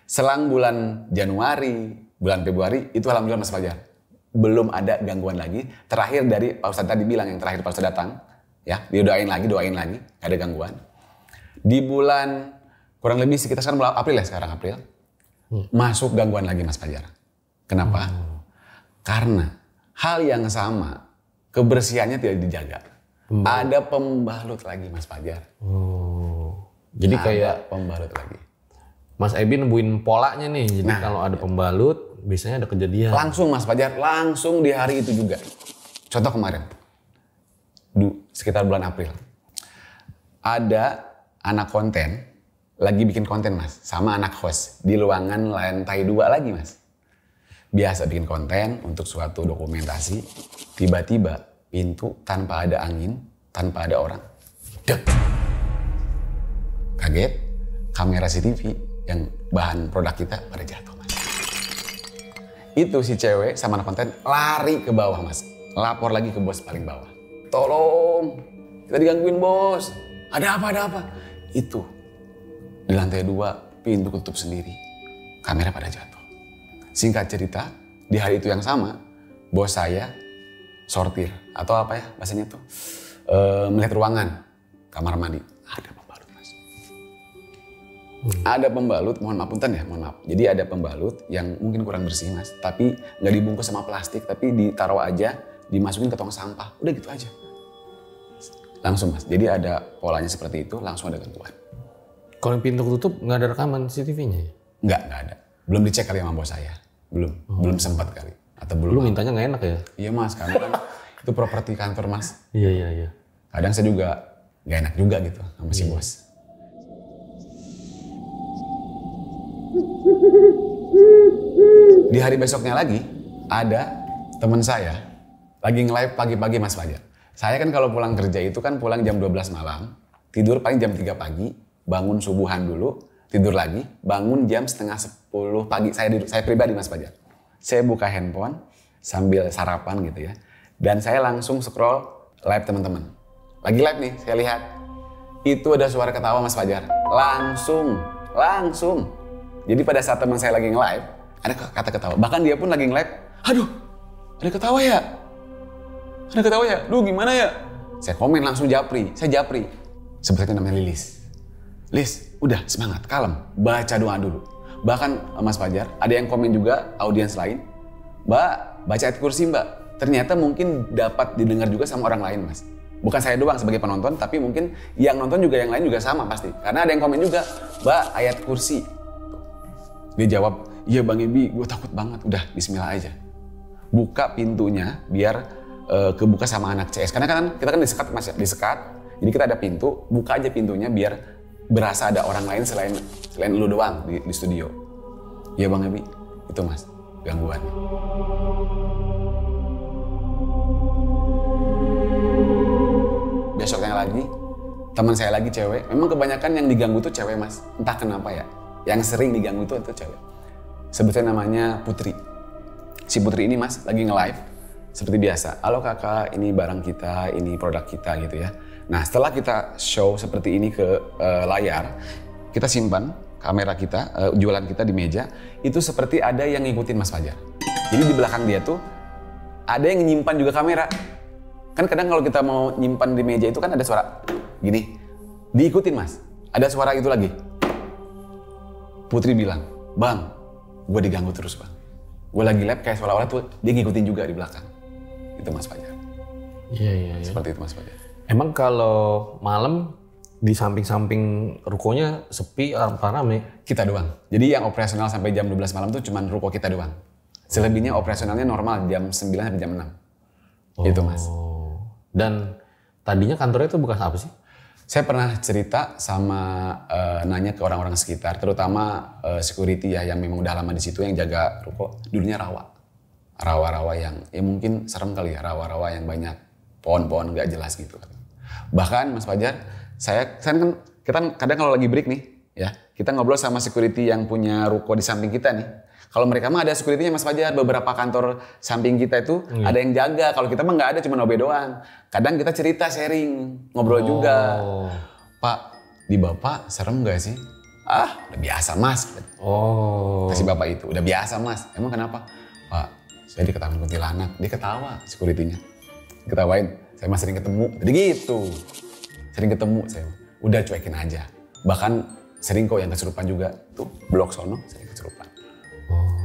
Selang bulan Januari, bulan Februari itu alhamdulillah Mas Fajar. Belum ada gangguan lagi. Terakhir dari Pak Ustadz tadi bilang yang terakhir Pak Ustadz datang. Ya, dia doain lagi, gak ada gangguan. Di bulan kurang lebih sekitar sekarang bulan April ya sekarang April. Masuk gangguan lagi Mas Fajar. Kenapa? Karena hal yang sama, kebersihannya tidak dijaga. Ada pembalut lagi Mas Fajar. Jadi ada kayak pembalut lagi. Mas Ebi nemuin polanya nih. Jadi kalau ada pembalut, biasanya ada kejadian. Langsung Mas Fajar, langsung di hari itu juga. Contoh kemarin, sekitar bulan April. Ada anak konten, lagi bikin konten Mas, sama anak host. Di ruangan lantai 2 lagi Mas. Biasa bikin konten untuk suatu dokumentasi. Tiba-tiba pintu tanpa ada angin, tanpa ada orang. Dek. Kaget, kamera CCTV yang bahan produk kita pada jatuh Mas. Itu si cewek sama anak konten lari ke bawah Mas. Lapor lagi ke bos paling bawah. Tolong, kita digangguin bos. Ada apa? Itu, di lantai 2 pintu tutup sendiri. Kamera pada jatuh. Singkat cerita, di hari itu yang sama, bos saya sortir. Atau apa ya bahasanya tuh, melihat ruangan kamar mandi. Ada pembalut Mas. Ada pembalut, mohon maaf punten ya, mohon maaf. Jadi ada pembalut yang mungkin kurang bersih Mas. Tapi nggak dibungkus sama plastik, tapi ditaruh aja, dimasukin ke tong sampah. Udah gitu aja. Langsung Mas, jadi ada polanya seperti itu, langsung ada gangguan. Kalau yang pintu tutup nggak ada rekaman CCTV-nya ya? Nggak ada. Belum dicek kali sama bos saya. Belum sempat kali. Atau belum. Lu mintanya nggak enak ya? Iya Mas, karena kan itu properti kantor Mas. Iya. Kadang saya juga nggak enak juga gitu sama si bos. Di hari besoknya lagi, ada teman saya lagi nge-live pagi-pagi Mas Fajar. Saya kan kalau pulang kerja itu kan pulang jam 12 malam, tidur paling jam 3 pagi, bangun subuhan dulu, tidur lagi, bangun jam setengah 10 pagi. Saya pribadi Mas Fajar. Saya buka handphone sambil sarapan gitu ya. Dan saya langsung scroll live teman-teman. Lagi live nih, saya lihat. Itu ada suara ketawa Mas Fajar. Langsung. Jadi pada saat teman saya lagi nge-live, ada kata ketawa. Bahkan dia pun lagi nge-live, aduh, ada ketawa ya? Duh gimana ya? Saya komen langsung japri. Sebetulnya namanya Lilis. Lis, udah semangat, kalem, baca doa dulu. Bahkan Mas Fajar, ada yang komen juga audiens lain, Mbak, baca ayat kursi Mbak. Ternyata mungkin dapat didengar juga sama orang lain Mas. Bukan saya doang sebagai penonton, tapi mungkin yang nonton juga yang lain juga sama pasti. Karena ada yang komen juga, Mbak ayat kursi. Dia jawab, iya Bang Ebi, gue takut banget. Udah, bismillah aja. Buka pintunya biar kebuka sama anak CS. Karena kan kita kan disekat Mas ya, disekat. Jadi kita ada pintu, buka aja pintunya biar berasa ada orang lain selain lu doang di studio. Iya Bang Ebi, itu Mas gangguannya. Besoknya lagi, teman saya lagi cewek. Memang kebanyakan yang diganggu tuh cewek Mas. Entah kenapa ya. Yang sering diganggu tuh cewek. Sebetulnya namanya Putri. Si Putri ini Mas lagi nge-live. Seperti biasa, halo kakak, ini barang kita, ini produk kita gitu ya. Nah setelah kita show seperti ini ke layar, kita simpan kamera kita, jualan kita di meja, itu seperti ada yang ngikutin Mas Fajar. Jadi di belakang dia tuh ada yang nyimpan juga kamera. Kan kadang kalau kita mau nyimpan di meja itu kan ada suara gini, diikutin Mas. Ada suara itu lagi. Putri bilang, Bang, gue diganggu terus Bang. Gue lagi live kayak seolah-olah tuh dia ngikutin juga di belakang. Itu Mas Fajar. Iya. Seperti itu Mas Fajar. Emang kalau malam di samping-samping rukonya sepi apa rame? Kita doang. Jadi yang operasional sampai jam 12 malam tuh cuma ruko kita doang. Selebihnya operasionalnya normal jam 9 sampai jam 6. Gitu Mas. Dan tadinya kantornya itu bukan apa sih? Saya pernah cerita sama nanya ke orang-orang sekitar, terutama security ya yang memang udah lama di situ yang jaga ruko. Dulunya rawa. Rawa-rawa yang ya mungkin serem kali ya, rawa-rawa yang banyak pohon-pohon nggak jelas gitu. Bahkan Mas Fajar, saya kan kita kadang kalau lagi break nih, ya kita ngobrol sama security yang punya ruko di samping kita nih. Kalau mereka mah ada security-nya Mas Fajar, beberapa kantor samping kita itu ada yang jaga. Kalau kita mah nggak ada, cuma OB doang. Kadang kita cerita, sharing, ngobrol juga. Pak, di Bapak serem gak sih? Ah, udah biasa Mas. Kasih Bapak itu, udah biasa Mas. Emang kenapa? Pak, saya diketawain kuntilanak. Dia ketawa security-nya. Ketawain, saya mah sering ketemu. Jadi gitu. Sering ketemu saya. Udah cuekin aja. Bahkan sering kok yang kesurupan juga. Tuh, blok sono sering kesurupan.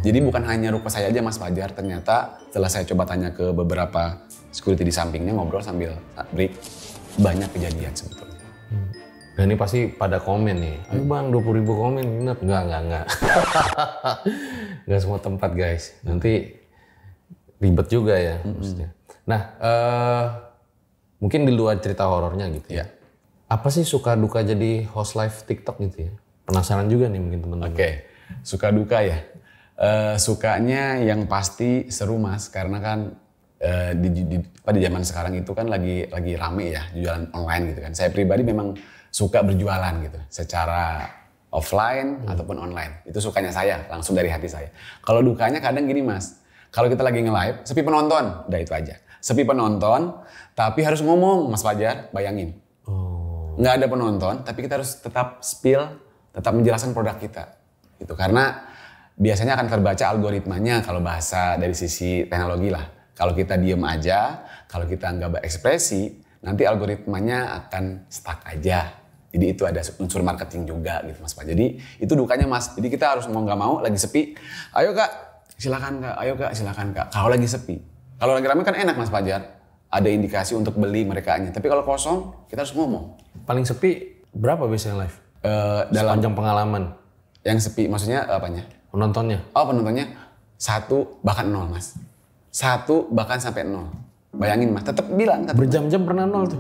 Jadi bukan hanya ruko saya aja Mas Fajar, ternyata setelah saya coba tanya ke beberapa security di sampingnya ngobrol sambil break, banyak kejadian sebetulnya. Dan ini pasti pada komen nih, ayo bang 20.000 komen, ingat? Enggak. Enggak semua tempat guys, nanti ribet juga ya maksudnya. Nah, mungkin di luar cerita horornya gitu ya. Apa sih suka duka jadi host live TikTok gitu ya? Penasaran juga nih mungkin teman-teman. Oke, suka duka ya. Sukanya yang pasti seru Mas, karena kan di zaman sekarang itu kan lagi rame ya jualan online gitu kan. Saya pribadi memang suka berjualan gitu, secara offline ataupun online. Itu sukanya saya, langsung dari hati saya. Kalau dukanya kadang gini Mas, kalau kita lagi nge-live, sepi penonton, udah itu aja. Sepi penonton, tapi harus ngomong Mas Fajar, bayangin. Nggak ada penonton, tapi kita harus tetap spill, tetap menjelaskan produk kita. Gitu, karena biasanya akan terbaca algoritmanya kalau bahasa dari sisi teknologi lah. Kalau kita diem aja, kalau kita nggak berekspresi, nanti algoritmanya akan stuck aja. Jadi itu ada unsur marketing juga gitu Mas Pak. Jadi itu dukanya Mas. Jadi kita harus mau nggak mau lagi sepi. Ayo Kak, silakan Kak. Ayo Kak, silakan Kak. Kalau lagi sepi. Kalau lagi ramai kan enak Mas Fajar. Ada indikasi untuk beli merekanya. Tapi kalau kosong, kita harus ngomong. Paling sepi berapa biasanya live? Dalam Sepanjang pengalaman. Yang sepi maksudnya apanya? Penontonnya? Oh penontonnya 1 bahkan 0 Mas. 1 bahkan sampai 0. Bayangin Mas, tetap bilang. Berjam-jam pernah 0 tuh?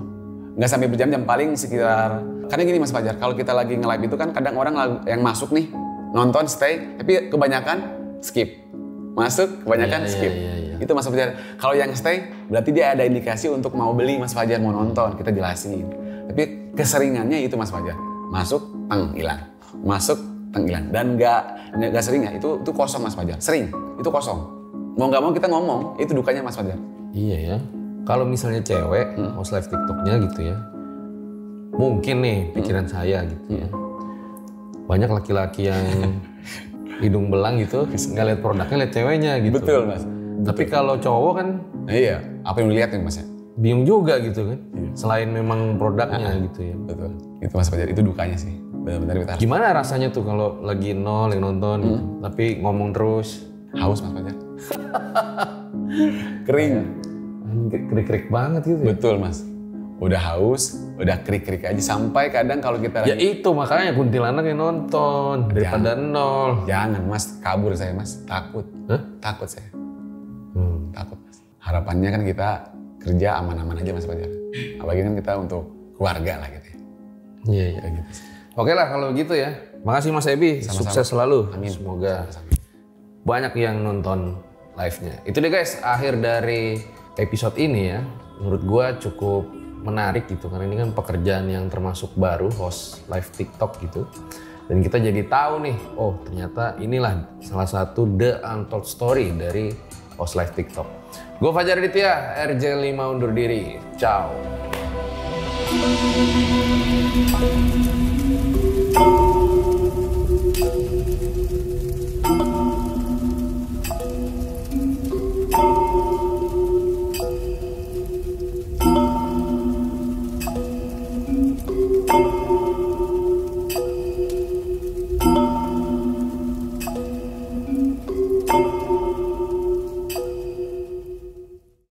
Nggak sampai berjam-jam, paling sekitar. Karena gini Mas Fajar, kalau kita lagi nge-live itu kan kadang orang yang masuk nih, nonton, stay, tapi kebanyakan skip. Masuk, kebanyakan skip. Iya. Itu Mas Fajar. Kalau yang stay, berarti dia ada indikasi untuk mau beli Mas Fajar, mau nonton, kita jelasin. Tapi keseringannya itu Mas Fajar. Masuk, hilang. Masuk, hilang. Dan nggak sering ya, itu kosong Mas Fajar. Sering, itu kosong. Mau nggak mau kita ngomong, itu dukanya Mas Fajar. Iya ya. Kalau misalnya cewek, host live TikToknya gitu ya. Mungkin nih pikiran saya gitu ya. Banyak laki-laki yang hidung belang gitu, nggak lihat produknya, lihat ceweknya gitu. Betul Mas. Tapi kalau cowok kan iya, apa yang dilihat nih Mas ya? bingung juga gitu kan. Selain memang produknya gitu ya. Betul. Itu Mas Fajar, itu dukanya sih. Benar-benar kita harus Gimana rasanya tuh kalau lagi nol yang nonton gitu, tapi ngomong terus. haus Mas Fajar. Kering. Krik-krik banget gitu ya. Betul Mas. Udah haus, udah krik-krik aja sampai kadang kalau kita Ya itu makanya kuntilanak yang nonton daripada nol. Jangan Mas, kabur saya Mas, takut. Hah? Takut saya. Takut Mas. Harapannya kan kita kerja aman-aman aja Mas Fajar. Apalagi kan kita untuk keluarga lah gitu ya. Iya. Kayak gitu. Oke lah kalau gitu ya. Makasih Mas Ebi, Sama-sama. sukses selalu. Amin. Semoga Sama-sama. banyak yang nonton live-nya. Itu deh guys, akhir dari episode ini ya. Menurut gua cukup menarik gitu karena ini kan pekerjaan yang termasuk baru, host live TikTok gitu. Dan kita jadi tahu nih, oh ternyata inilah salah satu the untold story dari host live TikTok. Gue Fajar Aditya, RJ5 undur diri. Ciao.